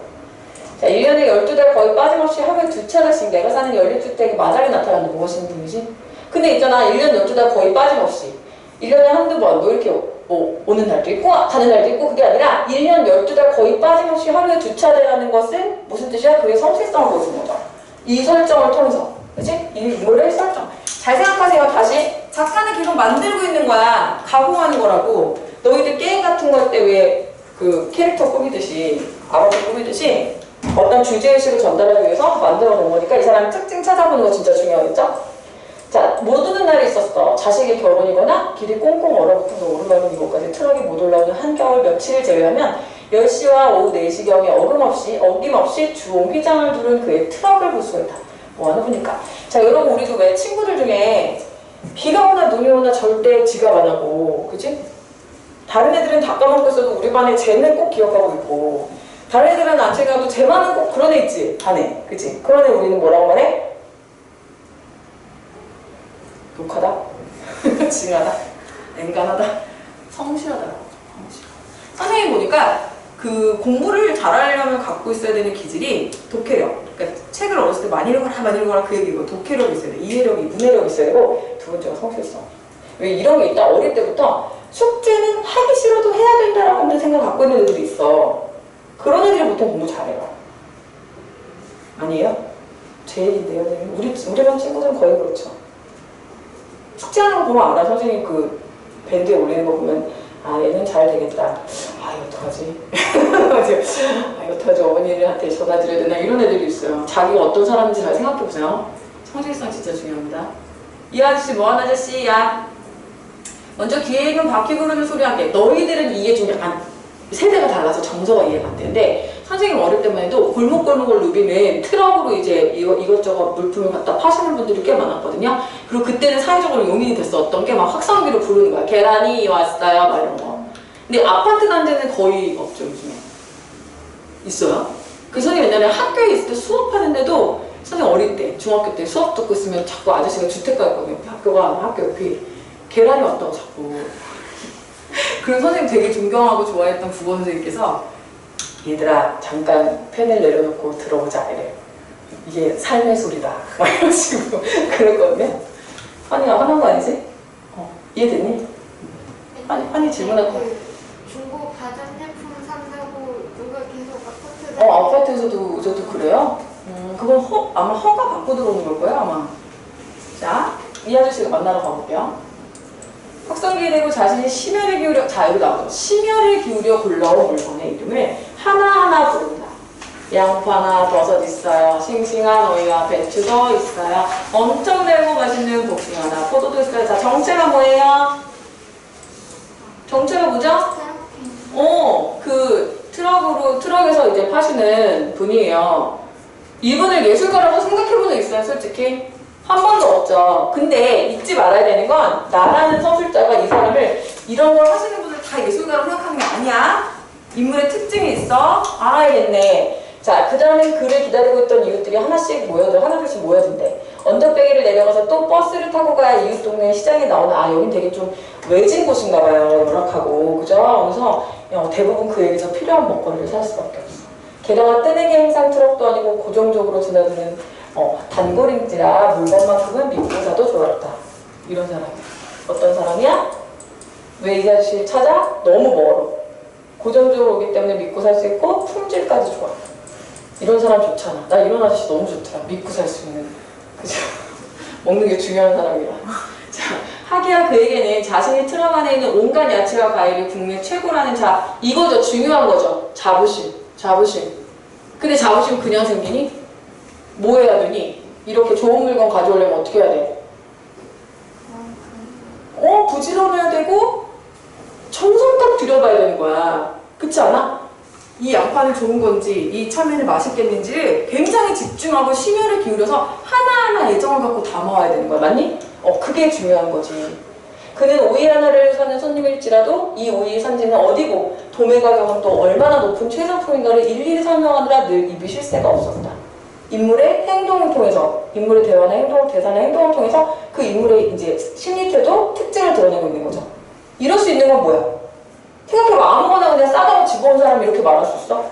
자, 1년에 12달 거의 빠짐없이 하루에 2차례씩 내가 사는 연립주택에 마당에 나타나는 무엇인 분이지? 근데 있잖아, 1년 12달 거의 빠짐없이 1년에 한두 번 뭐 이렇게 오는 날도 있고 가는 날도 있고 그게 아니라 1년 12달 거의 빠짐없이 하루에 2차례라는 것은 무슨 뜻이야? 그의 성실성을 보여주는 거죠. 이 설정을 통해서. 그치? 이 인물의 설정. 잘 생각하세요. 다시. 작가는 계속 만들고 있는 거야. 가공하는 거라고. 너희들 게임 같은 거 할 때 왜 그 캐릭터 꾸미듯이 아바타 꾸미듯이 어떤 주제의식을 전달하기 위해서 만들어 놓은 거니까 이 사람 특징 찾아보는 거 진짜 중요하겠죠? 자, 못 오는 날이 있었어. 자식의 결혼이거나 길이 꽁꽁 얼어붙어서 오르막은 이곳까지 트럭이 못 올라오는 한겨울 며칠을 제외하면 10시와 오후 4시경에 어김없이 주홍 휘장을 두른 그의 트럭을 볼 수가 있다. 뭐 하는 분일까? 자, 여러분 우리도 왜 친구들 중에 비가 오나 눈이 오나 절대 지각 안 하고, 그치? 다른 애들은 다 까먹고 있어도 우리 반에 쟤는 꼭 기억하고 있고, 다른 애들은 안 챙겨도 쟤만은 꼭 그런 애 있지, 반에. 그치? 그런 애 우리는 뭐라고 말해? 독하다? 징하다? 앵간하다? 성실하다. 선생님 보니까 그 공부를 잘하려면 갖고 있어야 되는 기질이 독해력. 그러니까 책을 어렸을 때 많이 읽어라 그 얘기고, 독해력이 있어야 돼. 이해력이, 문해력이 있어야 되고, 두 번째가 성실성. 왜 이런 게 있다? 어릴 때부터 숙제는 하기 싫어도 해야 된다라는 생각 갖고 있는 애들이 있어. 그런 애들이 보통 공부 잘해요. 아니에요? 제 얘기인데요. 우리 반 친구들은 거의 그렇죠. 숙제하는 거 보면 알아. 선생님 그 밴드에 올리는 거 보면 아, 얘는 잘 되겠다. 아, 이거 어떡하지? 아, 이거 어떡하지? 어머니한테 전화 드려야 되나? 이런 애들이 있어요. 자기가 어떤 사람인지 잘 생각해보세요. 성실성 진짜 중요합니다. 이 아저씨 뭐하는 아저씨야? 먼저 귀에 익은 바퀴 구르는 소리 함께. 너희들은 이게 좀 약간 세대가 달라서 정서가 이해가 안 되는데, 선생님 어릴 때만 해도 골목골목을 누비는 트럭으로 이제 이것저것 물품을 갖다 파시는 분들이 꽤 많았거든요. 그리고 그때는 사회적으로 용인이 됐었던 게 막 확성기로 부르는 거야. 계란이 왔어요, 막 이런 거. 근데 아파트 단지는 거의 없죠, 요즘에. 있어요? 그 선생님 옛날에 학교에 있을 때 수업하는데도 선생님 어릴 때, 중학교 때 수업 듣고 있으면 자꾸 아저씨가 주택가였거든요. 학교 옆이. 계란이 왔다고 자꾸. 그런 선생님 되게 존경하고 좋아했던 국어 선생님께서 얘들아 잠깐 펜을 내려놓고 들어보자 이래. 이게 삶의 소리다 막 이런 식으로 그랬거든요. 환희가 화난 거 아니지? 이해됐니? 환희 질문할 거. 중고 가전제품 산다고 누가 계속 아파트에 아파트에서도 저도 그래요? 그건 아마 허가 받고 들어오는 걸 거예요 아마. 자, 이 아저씨가 만나러 가볼게요. 확성기에 대고 자신이 심혈을 기울여, 자 여기 나오죠. 심혈을 기울여 골라온 물건의 이름을 하나하나 부른다. 양파나 버섯 있어요. 싱싱한 오이와 배추도 있어요. 엄청 달고 맛있는 복숭아나 포도도 있어요. 자, 정체가 뭐예요? 정체가 뭐죠? 그 트럭에서 이제 파시는 분이에요. 이분을 예술가라고 생각해본 적 있어요, 솔직히? 한 번도 없죠. 근데 잊지 말아야 되는 건 나라는 서술자가 이 사람을 이런 걸 하시는 분들 다 예술가라고 생각하는 게 아니야. 인물의 특징이 있어. 알겠네. 자, 그 다음엔 그를 기다리고 있던 이웃들이 하나씩 모여든대. 언덕배기를 내려가서 또 버스를 타고 가야 이웃 동네 시장에 나오는, 여긴 되게 좀 외진 곳인가 봐요. 열악하고. 그죠? 그래서 대부분 그 여기서 필요한 먹거리를 살 수밖에 없어. 게다가 뜨내기 행상 트럭도 아니고 고정적으로 지나드는 단골인지라 물건만큼은 믿고 사도 좋았다. 이런 사람이야. 어떤 사람이야? 왜 이 아저씨를 찾아? 너무 멀어. 고정적으로 오기 때문에 믿고 살 수 있고 품질까지 좋아. 이런 사람 좋잖아. 나 이런 아저씨 너무 좋더라. 믿고 살 수 있는. 그죠? 먹는 게 중요한 사람이라. 자, 하기야 그에게는 자신이 틀 안에 있는 온갖 야채와 과일을 국내 최고라는 이거죠. 중요한 거죠. 자부심. 근데 자부심 그냥 생기니? 뭐 해야 되니? 이렇게 좋은 물건 가져오려면 어떻게 해야 돼? 부지런해야 되고 정성껏 들여봐야 되는 거야. 그렇지 않아? 이 양파는 좋은 건지 이 참외는 맛있겠는지를 굉장히 집중하고 심혈을 기울여서 하나하나 애정을 갖고 담아와야 되는 거야. 맞니? 그게 중요한 거지. 그는 오이 하나를 사는 손님일지라도 이 오이의 산지는 어디고 도매 가격은 또 얼마나 높은 최상품인가를 일일이 설명하느라 늘 입이 쉴 새가 없었다. 인물의 행동을 통해서, 인물의 대화나 대사나 행동을 통해서 그 인물의 이제 심리태도 특징을 드러내고 있는 거죠. 이럴 수 있는 건 뭐야? 생각해봐. 아무거나 그냥 싸다고 집어온 사람이 이렇게 말할 수 있어?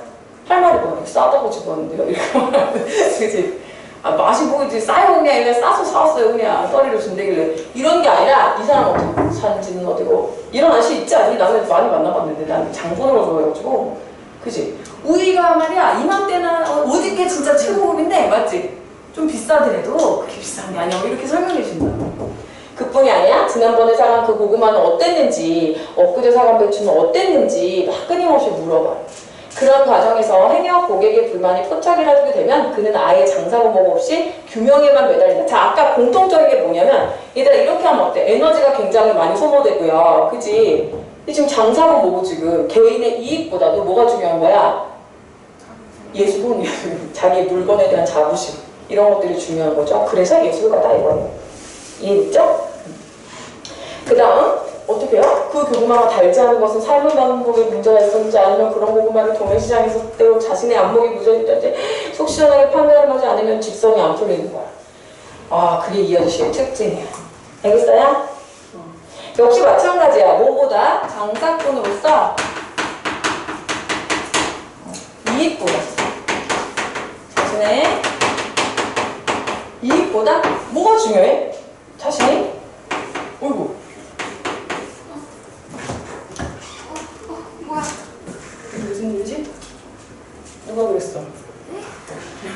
할 말이 뭐야? 싸다고 집어왔는데요? 이렇게 말하면 그치? 맛이 보이지. 싸요 그냥. 그냥 싸서 사왔어요 그냥. 떠리를 준대길래. 이런 게 아니라 이 사람 어디고 산지는 어디고 이런 아저씨 있지 않니? 나는 많이 만나봤는데 난 장본으로 좋아해가지고 그치? 우이가 말이야 이맘때나 어디게 진짜 최고급인데 맞지? 좀 비싸더라도 그렇게 비싼 게 아니야. 이렇게 설명해 준다. 그뿐이 아니야. 지난번에 사간 그 고구마는 어땠는지, 엊그제 사간 배추는 어땠는지 막 끊임없이 물어봐. 그런 과정에서 행여 고객의 불만이 포착이라도 되면 그는 아예 장사고목 없이 규명에만 매달린다. 자, 아까 공통적인 게 뭐냐면 얘들아 이렇게 하면 어때? 에너지가 굉장히 많이 소모되고요. 그치? 근데 지금 장사고목은 지금 개인의 이익보다도 뭐가 중요한 거야? 예술은 자기 물건에 대한 자부심 이런 것들이 중요한 거죠. 그래서 예술가다 이거예요. 이해됐죠? 그 다음 어떻게 해요? 그 고구마가 달지 않은 것은 삶의 방법에 문제가 있었는지 아니면 그런 고구마를 도매시장에서 때로 자신의 안목이 무뎌있던지 속 시원하게 판매를 하지 않으면 직성이 안 풀리는 거야. 그게 이 아저씨의 특징이야. 알겠어요? 역시 마찬가지야. 뭐보다 장사꾼으로서 이익보다 자신의 이익보다 뭐가 중요해? 자신이? 어이구 뭐야? 무슨 일이지? 누가 그랬어?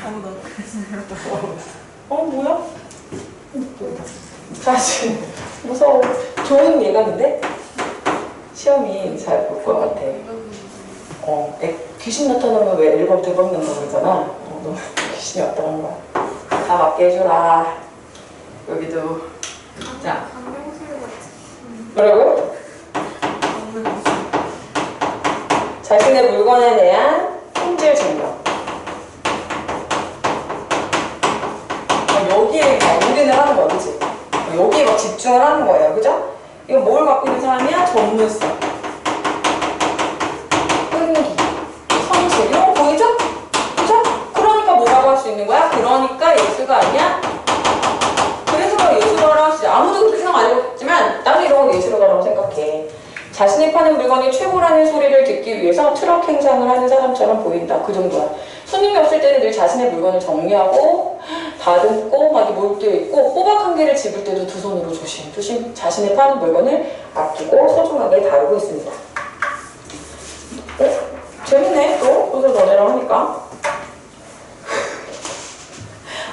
아무도 안 그랬어요. 뭐야? 사실 무서워. 좋은 예감인데? 시험이 잘 볼 것 같아. 귀신 나타나면 왜 앨범 대박 난다고 그러잖아. 너 귀신이 왔다 간 거야. 다 맞게 해줘라. 여기도. 자. 뭐라고? 자신의 물건에 대한 품질 증명. 여기에 올인을 하는 거야, 그치? 여기에 막 집중을 하는 거예요, 그죠? 이거 뭘 갖고 있는 사람이야? 전문성. 끈기. 성실. 이런 거 보이죠? 그죠? 그러니까 뭐라고 할 수 있는 거야? 그러니까 예술가 아니야? 그래서 예술가라고 하시지. 아무도 그렇게 생각 안 해봤지만 나도 이런 거 예술가라고 생각해. 자신이 파는 물건이 최고라는 소리를 듣기 위해서 트럭 행상을 하는 사람처럼 보인다. 그 정도야. 손님이 없을 때는 늘 자신의 물건을 정리하고 다듬고 막 몰두해 있고 호박 한 개를 집을 때도 두 손으로 조심조심 자신의 파는 물건을 아끼고 소중하게 다루고 있습니다. 재밌네. 또 소설 너네랑 하니까.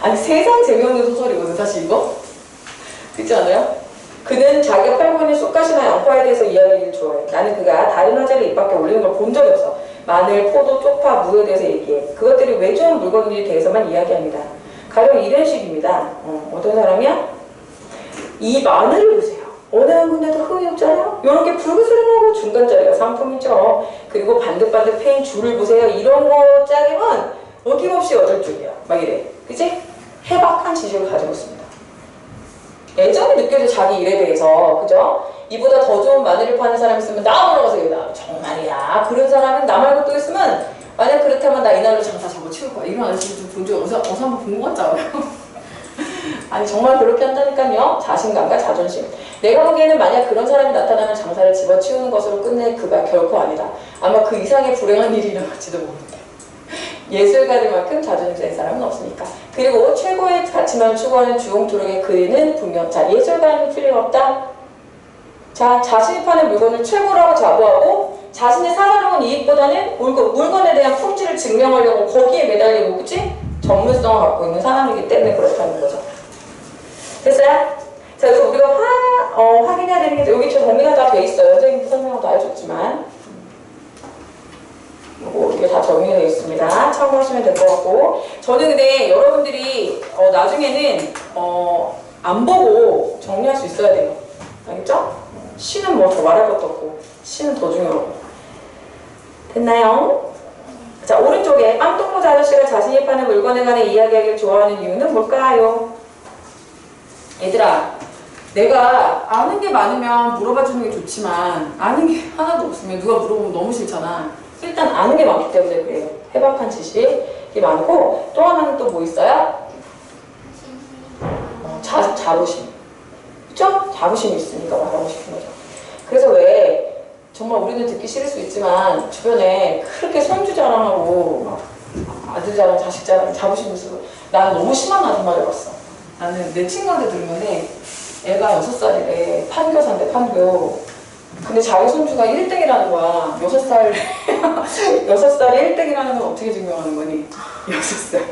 아니 세상 재미없는 소설이거든 사실 이거. 그렇지 않아요? 그는 자기가 팔고 있는 쑥갓이나 양파에 대해서 이야기를 좋아해. 나는 그가 다른 화제를 입 밖에 올리는 걸 본 적이 없어. 마늘, 포도, 쪽파, 무에 대해서 얘기해. 그것들이 왜 좋은 물건인지에 대해서만 이야기합니다. 가령 이런 식입니다. 어떤 사람이야? 이 마늘을 보세요. 어느 한 군데도 흠이 없잖아요? 이렇게 붉은색하고 중간짜리가 상품이죠. 그리고 반듯반듯 패인 줄을 보세요. 이런 거 짜기면 어김없이 얻을 줄이야. 막 이래. 그치? 해박한 지식을 가지고 있습니다. 애정이 느껴져 자기 일에 대해서. 그죠? 이보다 더 좋은 마늘을 파는 사람 있으면 나 물어가서 얘기다. 정말이야. 그런 사람은 나 말고 또 있으면 만약 그렇다면 나 이날로 장사 접어치울 거야. 이런 아저씨 좀 본 적 어디서 한번 본 것 같지 않아요? 아니 정말 그렇게 한다니까요. 자신감과 자존심. 내가 보기에는 만약 그런 사람이 나타나면 장사를 집어치우는 것으로 끝낼 그가 결코 아니다. 아마 그 이상의 불행한 일이 일어날지도 모른다. 예술가들만큼 자존심 센 사람은 없으니까. 그리고 최고의 가치만 추구하는 주홍토록의 그는 분명. 자, 예술가는 틀림없다. 자, 자신이 파는 물건을 최고라고 자부하고 자신의 사사로운 이익보다는 물건에 대한 품질을 증명하려고 거기에 매달리고, 그치? 전문성을 갖고 있는 사람이기 때문에 그렇다는 거죠. 됐어요? 자, 그래서 우리가 확인해야 되는 게 여기 정리가 다 돼 있어요. 선생님도 설명을 다 해줬지만. 이게 다 정리되어 있습니다. 참고하시면 될 것 같고. 저는 근데 여러분들이 나중에는 안 보고 정리할 수 있어야 돼요. 알겠죠? 시는 뭐 더 말할 것도 없고 시는 더 중요하고. 됐나요? 자, 오른쪽에 빵똥모자 아저씨가 자신이 파는 물건에 관해 이야기하기를 좋아하는 이유는 뭘까요? 얘들아, 내가 아는 게 많으면 물어봐 주는 게 좋지만 아는 게 하나도 없으면 누가 물어보면 너무 싫잖아. 일단 아는 게 많기 때문에 그래요. 해박한 지식이 많고, 또 하나는 또 뭐 있어요? 자부심. 그죠? 자부심이 있으니까 말하고 싶은 거죠. 그래서 왜 정말 우리는 듣기 싫을 수 있지만 주변에 그렇게 손주 자랑하고 막 아들 자랑, 자식 자랑, 자부심 있어서 나는 너무 심한 아줌마를 봤어. 나는 내 친구한테 들으면 애가 6살이래. 판교사인데 판교. 근데 자기 손주가 1등이라는 거야. 6살에 1등이라는 건 어떻게 증명하는 거니? 6살.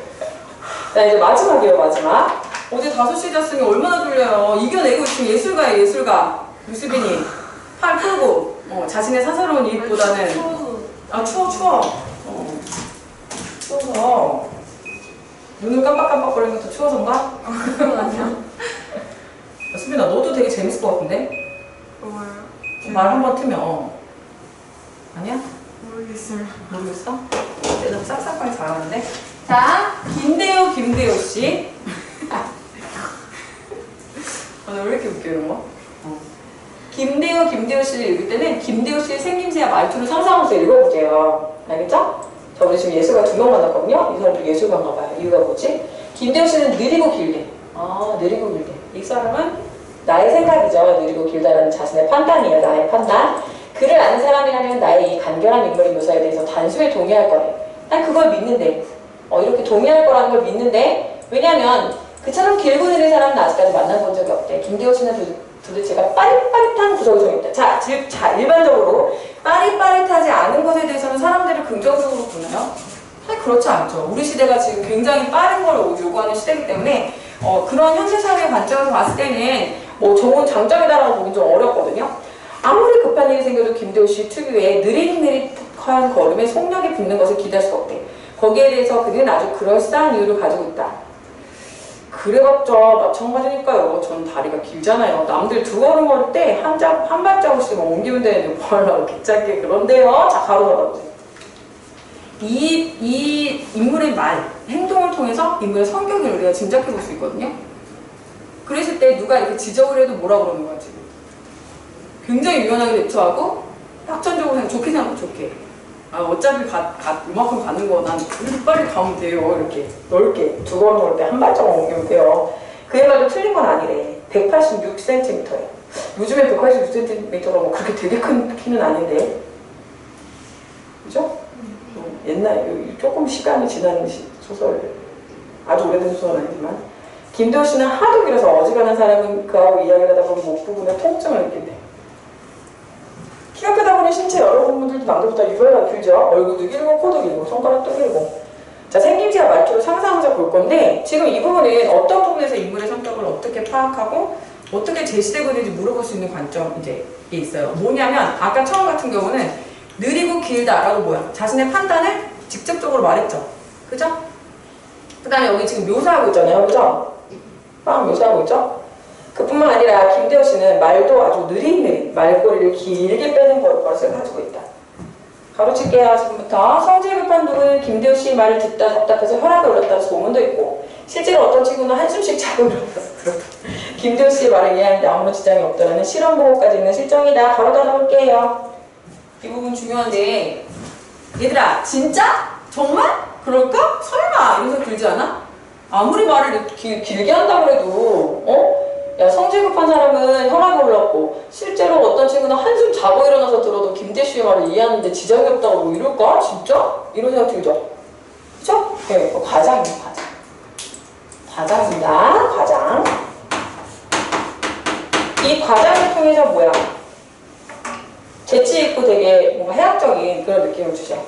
자, 이제 마지막이에요, 마지막. 어제 5시 잤으니 얼마나 졸려요. 이겨내고 있으면 예술가예요, 예술가. 유수빈이. 팔 풀고, 자신의 사사로운 이익보다는. 추워. 추워서. 눈을 깜빡깜빡거리는 것도 추워서인가? 그건 아니야. 수빈아, 너도 되게 재밌을 것 같은데? 뭐예요? 말 한 번 트면 아니야? 모르겠어요. 모르겠어? 내가 싹싹하게 잘하는데? 자, 김대호 씨. 왜 이렇게 웃겨 이런 거? 김대호 씨를 읽을 때는 김대호 씨의 생김새와 말투를 상상하면서 읽어볼게요. 알겠죠? 자, 우리 지금 예술가 2명 만났거든요? 이 사람도 예술가인가 봐요. 이유가 뭐지? 김대호 씨는 느리고 길게. 느리고 길게. 이 사람은 나의 생각이죠. 느리고 길다라는 자신의 판단이에요. 나의 판단. 그를 아는 사람이라면 나의 이 간결한 인물의 묘사에 대해서 단숨에 동의할 거래. 난 그걸 믿는데. 이렇게 동의할 거라는 걸 믿는데. 왜냐면 그처럼 길고 느린 사람은 아직까지 만나본 적이 없대. 김대호 씨는 도대체가 빠릿빠릿한 구석이 좀 있다. 일반적으로 빠릿빠릿하지 않은 것에 대해서는 사람들을 긍정적으로 보나요? 사실 그렇지 않죠. 우리 시대가 지금 굉장히 빠른 걸 요구하는 시대이기 때문에 그런 현대사회의 관점에서 봤을 때는 뭐 좋은 장점이다라고 보긴 좀 어렵거든요. 아무리 급한 일이 생겨도 김대호 씨 특유의 느릿느릿한 걸음에 속력이 붙는 것을 기대할 수가 없대. 거기에 대해서 그는 아주 그럴싸한 이유를 가지고 있다. 그래봤자 마찬가지니까요. 전 다리가 길잖아요. 남들 2걸음 걸을 때 한 발자국씩 옮기면 되는데 뭐 하려고 귀찮게 그런데요. 자, 가로 잡아보세요. 이 인물의 말, 행동을 통해서 인물의 성격을 우리가 짐작해 볼 수 있거든요. 그랬을 때 누가 이렇게 지적을 해도 뭐라 그러는 거야, 지금. 굉장히 유연하게 대처하고 확전적으로 그냥 좋게 생각하면 좋게. 어차피 이만큼 가는 거 난 이렇게 빨리 가면 돼요. 이렇게 넓게 2걸음 걸 때 한 발자국 옮기면 돼요. 그의 말도 틀린 건 아니래. 186cm예요. 요즘에 186cm가 뭐 그렇게 되게 큰 키는 아닌데. 그죠? 옛날, 조금 시간이 지난 소설, 아주 오래된 소설은 아니지만, 김대호 씨는 하도 길어서 어지간한 사람은 그하고 이야기를 하다 보면 목 부분에 통증을 느낀대. 키가 크다 보니 신체 여러 부분들도 남들보다 유별나게 길죠. 얼굴도 길고, 코도 길고, 손가락도 길고. 자, 생김새와 말투를 상상하면서 볼 건데, 지금 이 부분은 어떤 부분에서 인물의 성격을 어떻게 파악하고, 어떻게 제시되고 있는지 물어볼 수 있는 관점이 있어요. 뭐냐면, 아까 처음 같은 경우는 느리고 길다라고 뭐야? 자신의 판단을 직접적으로 말했죠. 그죠? 그 다음에 여기 지금 묘사하고 있잖아요. 그죠? 묘사하고 있죠? 그뿐만 아니라 김대호 씨는 말도 아주 느릿느릿 말꼬리를 길게 빼는 버릇을 가지고 있다. 가로칠게요. 지금부터 성질 급한독은 김대호 씨의 말을 듣다 답답해서 혈압이 올랐다는 소문도 있고 실제로 어떤 친구는 한숨씩 자고 일어나서 들었다. 김대호 씨의 말을 이해하는데 아무런 지장이 없다는 실험 보고까지 있는 실정이다. 바로 닫아볼게요. 이 부분 중요한데 얘들아 진짜? 정말? 그럴까? 설마? 이런 생각 들지 않아? 아무리 말을 길게 한다고 해도 야, 성질 급한 사람은 혈압이 올랐고 실제로 어떤 친구는 한숨 자고 일어나서 들어도 김대호 씨의 말을 이해하는데 지장이 없다고 뭐 이럴까? 진짜? 이런 생각 들죠? 그죠? 네, 과장입니다. 과장입니다. 과장. 이 과장을 통해서 뭐야? 재치 있고 되게 뭔가 해학적인 그런 느낌을 주죠.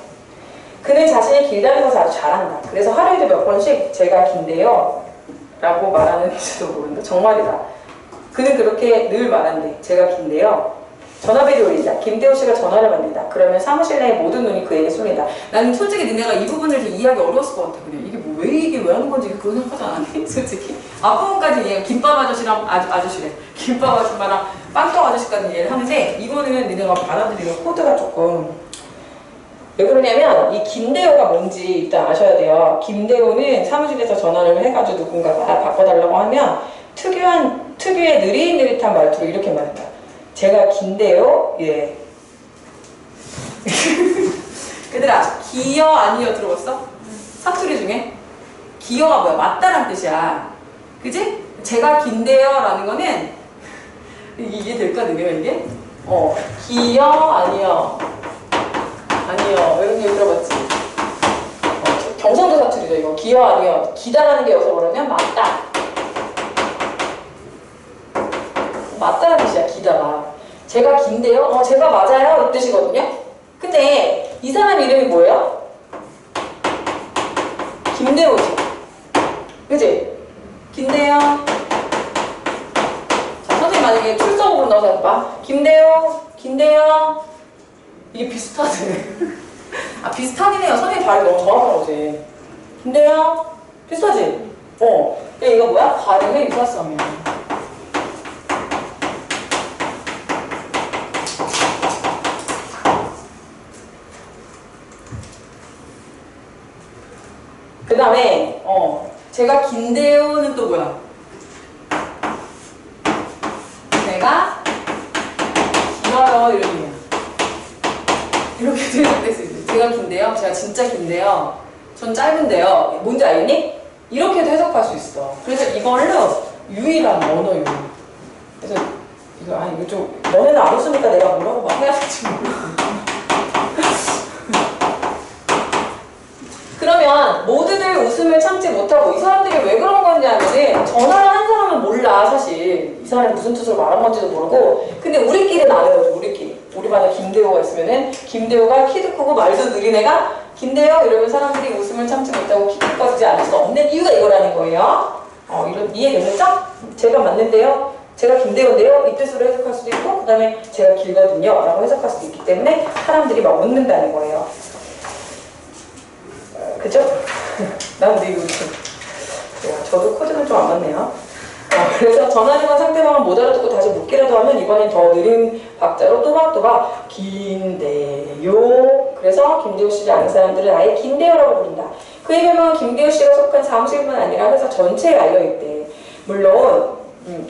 그는 자신이 길다는 것을 아주 잘한다. 그래서 하루에도 몇 번씩 제가 긴데요 라고 말하는 일지도 모른다. 정말이다. 그는 그렇게 늘 말한대. 제가 긴데요. 전화벨이 울린다. 김대호 씨가 전화를 받는다. 그러면 사무실 내의 모든 눈이 그에게 쏠린다. 나는 솔직히 니네가 이 부분을 좀 이해하기 어려웠을 것 같아. 그래. 이게 뭐, 이게 왜 하는 건지 그런 생각하지 않았니? 솔직히. 앞부분까지 이해해. 김밥 아저씨랑 아저씨래. 김밥 아줌마랑 빵떡 아저씨까지 이해를 하는데, 이거는 니네가 받아들이는 코드가 조금. 왜 그러냐면, 이 김대호가 뭔지 일단 아셔야 돼요. 김대호는 사무실에서 전화를 해가지고 누군가가 바꿔달라고 하면, 특유의 느릿느릿한 말투로 이렇게 말한다. 제가 긴데요? 예. 얘들아, 기여 아니여 들어봤어? 사투리 중에? 기여가 뭐야? 맞다란 뜻이야. 그지? 제가 긴데요 라는 거는 이게 될까? 느려 이게? 기여 아니여. 아니요. 이런 얘기 들어봤지? 경상도 사투리죠 이거. 기여 아니여. 기다라는 게 여기서 그러면 맞다. 맞다는 뜻이야, 기다가. 제가 긴데요? 제가 맞아요. 이 뜻이거든요. 근데 이 사람 이름이 뭐예요? 김대호지. 그치? 김대호. 자, 선생님 만약에 출석을 부른다고 생각해봐. 김대호. 이게 비슷하네. 아, 비슷하긴 해요. 선생님 발음이 너무 정확한 거지. 김대호. 비슷하지? 이거 뭐야? 발음의 유사성이야. 그 다음에 제가 긴데요는 또 뭐야? 제가 길어요 이런 의미야. 이렇게 해석될 수 있어요. 제가 긴데요? 제가 진짜 긴데요? 전 짧은데요? 뭔지 알겠니? 이렇게도 해석할 수 있어. 그래서 이걸로 유일한 언어예요. 그래서 이거 좀 너네는 안 웃으니까 내가 뭐라고 막 해야 될지 모르겠어. 그러면 모두들 웃음을 참지 못하고 이 사람들이 왜 그런 건지 하면은 전화를 한 사람은 몰라 사실 이 사람이 무슨 뜻으로 말한 건지도 모르고 근데 우리끼리는 알아요. 우리끼리 우리 반에 김대호가 있으면은 김대호가 키도 크고 말도 느린 애가 김대호 이러면 사람들이 웃음을 참지 못하고 키도 커지지 않을 수 없는 이유가 이거라는 거예요. 이해되셨죠? 제가 맞는데요. 제가 김대호인데요. 이 뜻으로 해석할 수도 있고 그 다음에 제가 길거든요 라고 해석할 수도 있기 때문에 사람들이 막 웃는다는 거예요. 그죠? 난 근데 이거 저도 코드는 좀 안 맞네요. 그래서 전화를 건 상대방은 못 알아듣고 다시 묻기라도 하면 이번엔 더 느린 박자로 또박또박 긴데요. 그래서 김대호 씨를 아는 사람들은 아예 긴데요라고 부른다. 그의 별명은 김대호 씨가 속한 사무실뿐 아니라 회사 전체에 알려있대. 물론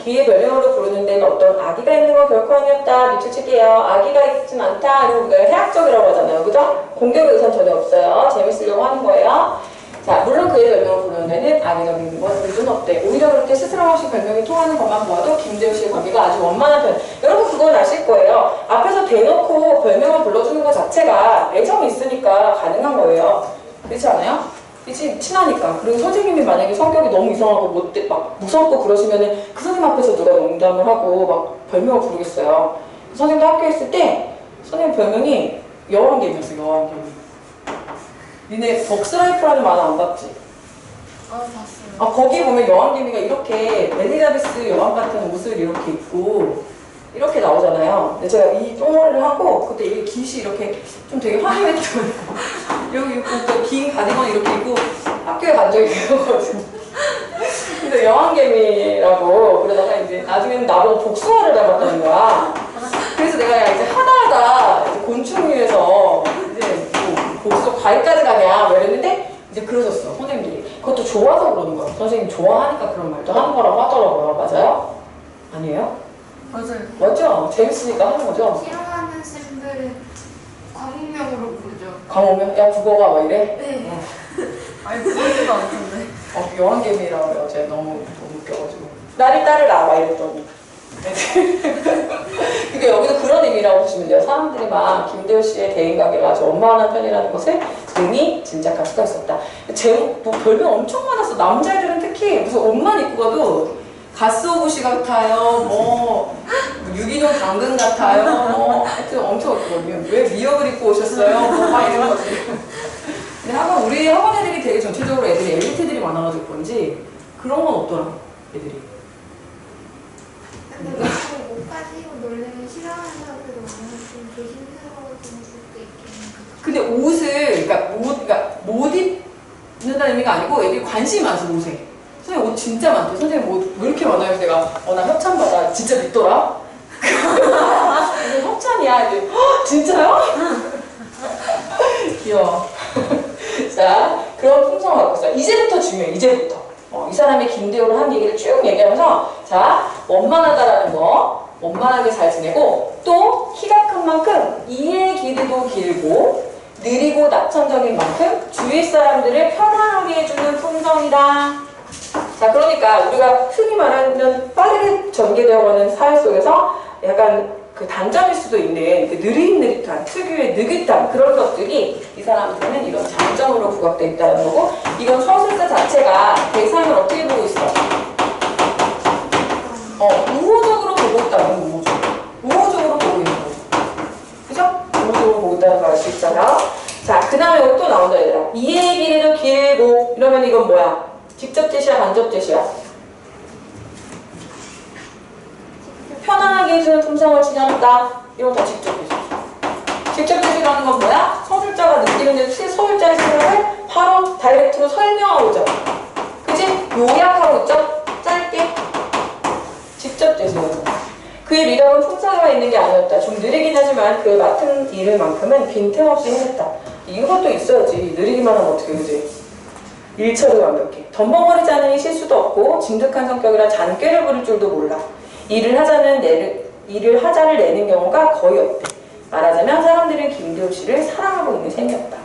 기의 별명으로 부르는 데는 어떤 아기가 있는 건 결코 아니었다. 밑줄칠게요. 아기가 있진 않다. 그리고 우리가 해학적이라고 하잖아요. 그죠? 공격의 의사는 전혀 없어요. 재밌으려고 하는 거예요. 자, 물론 그의 별명을 부르는 데는 아기가 있는 건 의존 없대. 오히려 그렇게 스스로 하신 별명이 통하는 것만 보아도 김대호 씨의 관계가 아주 원만한 편. 여러분 그건 아실 거예요. 앞에서 대놓고 별명을 불러주는 것 자체가 애정이 있으니까 가능한 거예요. 그렇지 않아요? 그치? 친하니까. 그리고 선생님이 만약에 성격이 너무 이상하고 막 무섭고 그러시면은 그 선생님 앞에서 누가 농담을 하고 막 별명을 부르겠어요. 선생님도 학교에 있을 때 선생님 별명이 여왕개미였어요. 여왕개미. 니네 벅스라이프라는 만화 안 봤지? 봤어요. 거기 보면 여왕개미가 이렇게 엘리자베스 여왕 같은 옷을 이렇게 입고 이렇게 나오잖아요. 근데 제가 이 똥머리를 하고 그때 이 깃이 이렇게 좀 되게 화려했던 여기 입고 또 긴 가디건 이렇게 입고 학교에 간 적이 있거든요. 그래서 여왕개미라고 그러다가 이제 나중에는 나보고 복숭아를 닮았다는 거야. 그래서 내가 이제 하다하다 이제 곤충류에서 이제 복숭아 과일까지 가냐 뭐 이랬는데 이제 그러셨어 선생님들이. 그것도 좋아서 그러는 거야. 선생님 좋아하니까 그런 말도 하는 거라고 하더라고요. 맞아요? 아니에요? 맞아요. 맞죠? 재밌으니까 하는 거죠? 싫어하는 쌤들은 과목명으로 부르죠. 강호명? 야 국어가 뭐 이래? 네. 아니, 그러지도 않던데. 여왕개미라고 해요. 제가 너무 웃겨가지고 나를 따르라 막 이랬더니 그러니까 여기도 그런 의미라고 보시면 돼요. 사람들이 막 김대호 씨의 대인관계가 아주 원만한 편이라는 것을 이미 짐작할 수가 있었다. 뭐 별명 엄청 많았어. 남자애들은 특히 무슨 옷만 입고 가도 가스오브시 같아요, 뭐 유기농 당근 같아요, 뭐 하여튼 엄청 있거든요. 왜 미역을 입고 오셨어요? 뭐 막 이런 거지. 근데 학원 우리 학원 애들이 되게 전체적으로 애들이 엘리트들이 많아가지고 그런지 그런 건 없더라 애들이. 근데 너무 못 가지고 놀래면 싫어하는 사람들도 많아서 조심스러워지는 것도 있겠네요. 근데 옷을 그러니까 못 입는다는 의미가 아니고 애들이 관심이 많아서 옷에. 선생님 옷 진짜 많대. 선생님 옷 왜 이렇게 많아요? 그래서 내가 나 협찬받아. 진짜 믿더라? 이거 협찬이야. 애들이 진짜요? 귀여워. 자, 그런 품성을 갖고 있어요. 이제부터 중요해. 이제부터. 이 사람이 김대호로 한 얘기를 쭉 얘기하면서 자, 원만하다라는 거 원만하게 잘 지내고 또 키가 큰 만큼 이해 길이도 길고 느리고 낙천적인 만큼 주위 사람들을 편안하게 해주는 품성이다. 자, 그러니까 우리가 흔히 말하면 빠르게 전개되어가는 사회 속에서 약간 그 단점일 수도 있는 그 느릿느릿한 특유의 느긋함 그런 것들이 이 사람들은 이런 장점으로 부각되어 있다는 거고 이건 서술사 자체가 대상을 어떻게 보고 있어? 우호적으로 보고 있다는 거죠. 우호적으로 보고 있는 거죠. 그죠? 우호적으로 보고 있다는 걸 알 수 있잖아. 자, 그 다음에 여기 또 나온다 얘들아. 이해 길이도 길고 이러면 이건 뭐야? 직접 제시야 간접 제시야? 편안하게 해주는 품성을 지녔다. 이건 다 직접 제시. 직접 제시라는 건 뭐야? 서술자가 느끼는 서술자의 생각을 바로 다이렉트로 설명하고 있죠. 그치? 요약하고 있죠? 짧게. 직접 제시하는 거. 그의 미덕은 품성이 있는 게 아니었다. 좀 느리긴 하지만 그 맡은 일만큼은 빈틈없이 해냈다. 이것도 있어야지. 느리기만 하면 어떻게 그지? 일처리 완벽해. 덤벙거리지 않으니 실수도 없고 진득한 성격이라 잔꾀를 부릴 줄도 몰라. 일을 하자를 내는 경우가 거의 없대. 말하자면 사람들은 김대호 씨를 사랑하고 있는 셈이었다.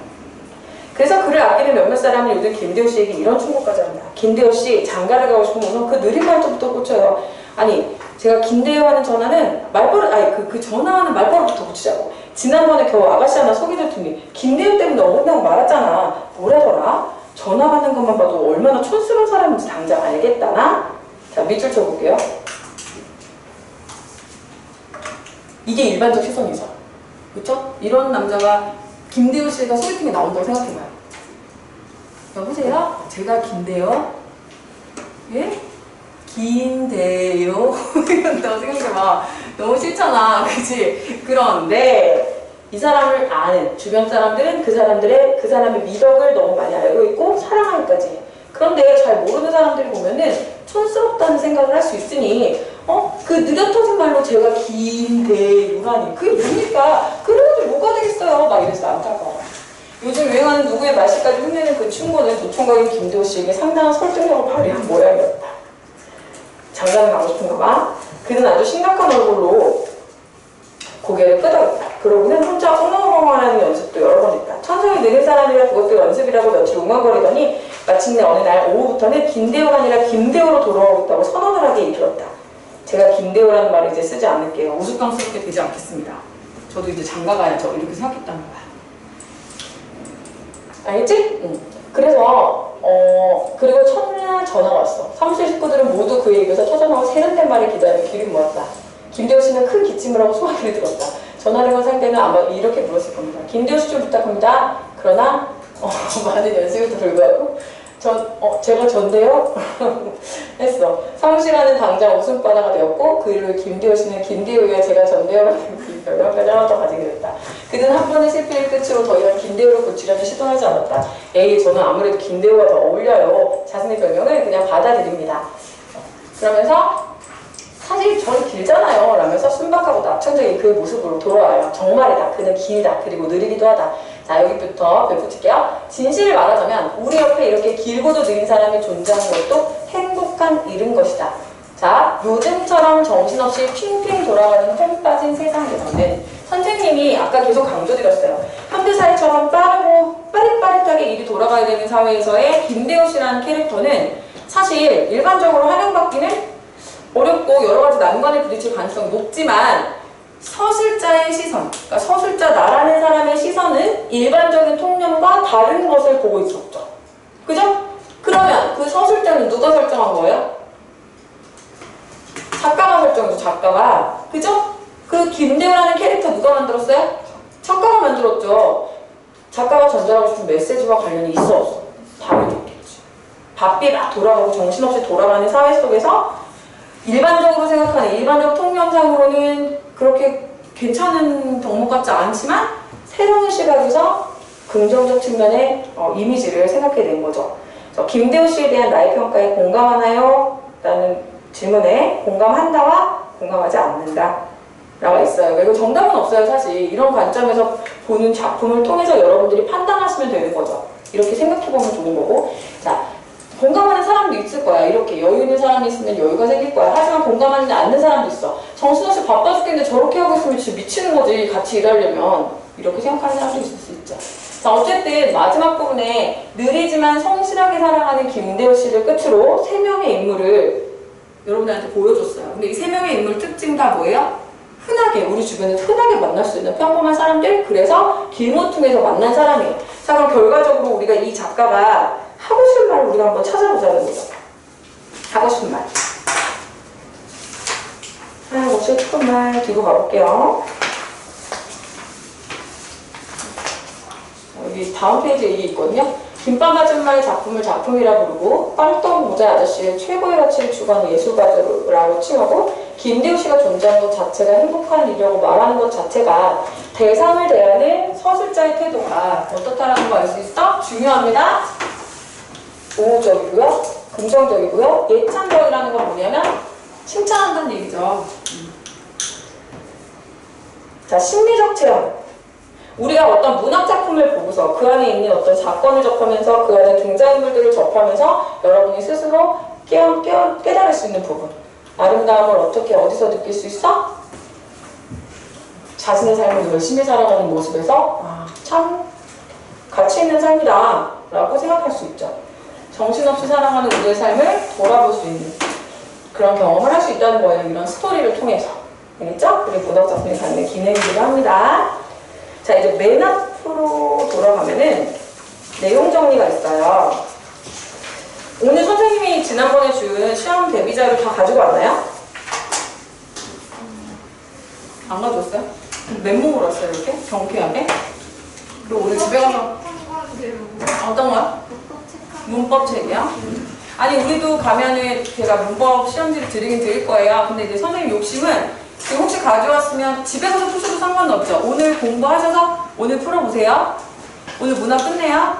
그래서 그를 아끼는 몇몇 사람은 요즘 김대호 씨에게 이런 충고까지 한다. 김대호 씨 장가를 가고 싶으면 우선 그 느린 말투부터 꽂혀요. 아니 제가 김대호 하는 전화는 말버릇 그 전화하는 말버릇부터 고치자고. 지난번에 겨우 아가씨 하나 소개해줬더니 김대호 때문에 어긋나고 말았잖아. 뭐라더라? 전화 받는 것만 봐도 얼마나 촌스러운 사람인지 당장 알겠다나? 자, 밑줄 쳐볼게요. 이게 일반적 시선이죠. 그쵸? 이런 남자가 김대호 씨가 소개팅에 나온다고 생각해봐요. 여보세요? 제가 김대호? 예? 김대호? 이런다고 생각해봐. 너무 싫잖아. 그치? 그런데 이 사람을 아는 주변 사람들은 그 사람의 미덕을 너무 많이 알고 있고 사랑하기까지 해. 그런데 잘 모르는 사람들이 보면은 촌스럽다는 생각을 할 수 있으니 그 느려터진 말로 제가 김대유라니 그게 뭡니까? 그래가지고 뭐가 되겠어요? 막 이래서 안타까워. 요즘 유행하는 누구의 말씨까지 흉내는 그 충고는 노총각인 김대호 씨에게 상당한 설득력을 발휘한 모양이었다. 장가는 가고 싶은가 봐. 그는 아주 심각한 얼굴로 고개를 끄덕였다. 그러고는 혼자 엉엉엉엉하는 연습도 여러 번 했다. 천성이 느린 사람이라 그것도 연습이라고 며칠 웅얼거리더니 마침내 어느 날 오후부터는 김대호가 아니라 김대호로 돌아오고 있다고 선언을 하게 이르렀다. 제가 김대호라는 말을 이제 쓰지 않을게요. 우스꽝스럽게 되지 않겠습니다. 저도 이제 장가 가야죠. 이렇게 생각했다는 거야. 알겠지? 응. 그래서 그리고 첫날 전화가 왔어. 사무실 식구들은 모두 그의 입에서 터져나온 세련된 말을 기다리며 귀를 모았다. 김대호 씨는 큰 기침을 하고 소화기를 들었다. 전화를 건 상대는 아마 이렇게 물었을 겁니다. 김대호 씨 좀 부탁합니다. 그러나 많은 연습에도 불구하고 제가 전데요? 했어. 사무실 안은 당장 웃음바다가 되었고 그 일로 김대호 씨는 김대호가 제가 전데요라는 별명까지 하나 더 가지게 됐다. 그는 한 번의 실패를 끝으로 더 이상 김대호를 고치려는 시도하지 않았다. 에이 저는 아무래도 김대호가 더 어울려요. 자신의 별명을 그냥 받아들입니다. 그러면서 사실 전 길잖아요 라면서 순박하고 낙천적인 그 모습으로 돌아와요. 정말이다. 그는 길다. 그리고 느리기도 하다. 자 여기부터 덧붙일게요. 진실을 말하자면 우리 옆에 이렇게 길고도 느린 사람이 존재하는 것도 행복한 일인 것이다. 자 요즘처럼 정신없이 핑핑 돌아가는 홈 빠진 세상에서는 선생님이 아까 계속 강조드렸어요. 현대사회처럼 빠르고 빠릿빠릿하게 일이 돌아가야 되는 사회에서의 김대호 씨라는 캐릭터는 사실 일반적으로 활용받기는 어렵고 여러가지 난관에 부딪힐 가능성이 높지만 서술자의 시선, 그러니까 서술자 나라는 사람의 시선은 일반적인 통념과 다른 것을 보고 있었죠. 그죠? 그러면 그 서술자는 누가 설정한 거예요? 작가가 설정했죠. 작가가. 그죠? 그 김대호라는 캐릭터 누가 만들었어요? 작가가 만들었죠. 작가가 전달하고 싶은 메시지와 관련이 있어 없어? 당연히 있겠지. 바삐 막 돌아가고 정신없이 돌아가는 사회 속에서 일반적으로 생각하는 일반적 통념상으로는 그렇게 괜찮은 덕목 같지 않지만 새로운 시각에서 긍정적 측면의 이미지를 생각해 낸 거죠. 그래서 김대우 씨에 대한 나의 평가에 공감하나요? 라는 질문에 공감한다와 공감하지 않는다 라고 있어요. 그리고 정답은 없어요. 사실 이런 관점에서 보는 작품을 통해서 여러분들이 판단하시면 되는 거죠. 이렇게 생각해보면 좋은 거고. 자, 공감하는 사람도 있을 거야. 이렇게 여유 있는 사람이 있으면 여유가 생길 거야. 하지만 공감하지 않는 사람도 있어. 정신없이 바빠 죽겠는데 저렇게 하고 있으면 진짜 미치는 거지. 같이 일하려면. 이렇게 생각하는 사람도 있을 수 있죠. 자, 어쨌든 마지막 부분에 느리지만 성실하게 살아가는 김대호 씨를 끝으로 3명의 인물을 여러분들한테 보여줬어요. 근데 이 3명의 인물 특징 다 뭐예요? 흔하게, 우리 주변에 흔하게 만날 수 있는 평범한 사람들, 그래서 길모퉁에서 만난 사람이에요. 자, 그럼 결과적으로 우리가 이 작가가 하고 싶은 말을 우리가 한번 찾아보자는 거죠. 하고 싶은 말. 하고 싶은 말 뒤로 가볼게요. 여기 다음 페이지에 이게 있거든요. 김밥 아줌마의 작품을 작품이라 부르고 빵떡 모자 아저씨의 최고의 가치를 추구하는 예술가라고 칭하고 김대우 씨가 존재하는 것 자체가 행복한 일이라고 말하는 것 자체가 대상을 대하는 서술자의 태도가 어떻다라는 거 알 수 있어? 중요합니다. 옹호적이고요. 긍정적이고요. 예찬적이라는 건 뭐냐면 칭찬한다는 얘기죠. 자, 심리적 체험. 우리가 어떤 문학작품을 보고서 그 안에 있는 어떤 사건을 접하면서 그 안에 등장인물들을 접하면서 여러분이 스스로 깨달을 수 있는 부분. 아름다움을 어떻게 어디서 느낄 수 있어? 자신의 삶을 열심히 살아가는 모습에서 참 가치 있는 삶이다 라고 생각할 수 있죠. 정신없이 살아가는 우리의 삶을 돌아볼 수 있는 그런 경험을 할 수 있다는 거예요. 이런 스토리를 통해서. 알겠죠? 그리고 문학작품이 갖는 기능이기도 합니다. 자, 이제 맨 앞으로 돌아가면은 내용 정리가 있어요. 오늘 선생님이 지난번에 준 시험 대비자료 다 가지고 왔나요? 안 가져왔어요? 맨몸으로 왔어요, 이렇게? 경쾌하게? 그리고 오늘 집에 가서 어떤 거요? 문법 책이요? 아니, 우리도 가면은 제가 문법 시험지를 드리긴 드릴 거예요. 근데 이제 선생님 욕심은 지금 혹시 가져왔으면 집에 가서 푸셔도 상관없죠. 오늘 공부하셔서 오늘 풀어보세요. 오늘 문화 끝내요.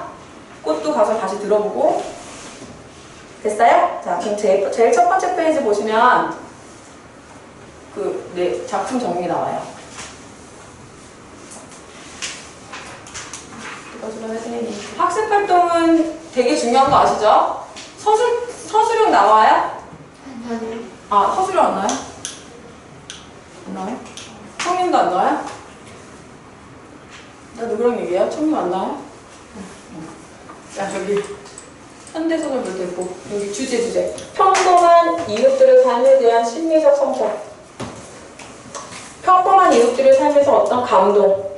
꽃도 가서 다시 들어보고. 됐어요? 자, 그럼 제일 첫 번째 페이지 보시면 작품 정리 나와요. 학습 활동은 되게 중요한 거 아시죠? 서술형 나와요? 서술형 안 나와요? 안 나와요? 청림도 안 나와요? 나 누구랑 얘기해요? 청림 안 나와요? 야, 저기 현대소설 볼 때 있고 여기 주제 평범한 이웃들의 삶에 대한 심리적 성찰. 평범한 이웃들의 삶에서 어떤 감동,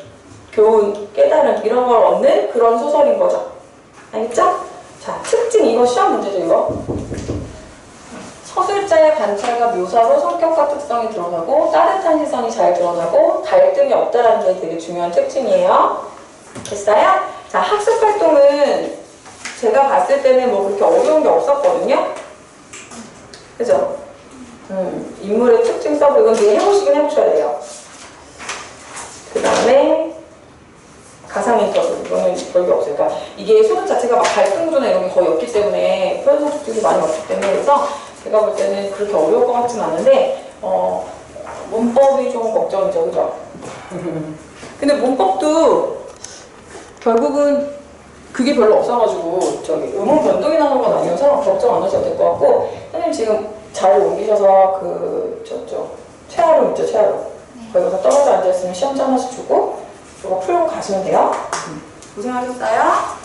교훈, 깨달음 이런 걸 얻는 그런 소설인 거죠. 알겠죠? 자, 특징 이거 시험 문제죠, 이거. 서술자의 관찰과 묘사로 성격과 특성이 드러나고 따뜻한 시선이 잘 드러나고 갈등이 없다라는 게 되게 중요한 특징이에요. 됐어요? 자, 학습 활동은 제가 봤을 때는 뭐 그렇게 어려운 게 없었거든요. 그죠? 인물의 특징 써보 이건 되게 해보셔야 돼요. 그 다음에 가상 인터뷰 이거는 별게 없어요. 그러니까 이게 소설 자체가 막 갈등 구조나 이런 게 거의 없기 때문에 표현 소식들이 많이 없기 때문에 그래서 제가 볼 때는 그렇게 어려울 것 같진 않은데 문법이 좀 걱정이죠, 그죠? 근데 문법도 결국은 그게 별로 없어가지고 저기 음원 변동이 나오는 건 아니어서 걱정 안 하셔도 될 것 같고 선생님 지금 자리 옮기셔서 저쪽 최하로 있죠, 최하로. 거기 가서 떨어져 앉아있으면 시험지 하나씩 주고 그거 풀고 가시면 돼요. 고생하셨어요.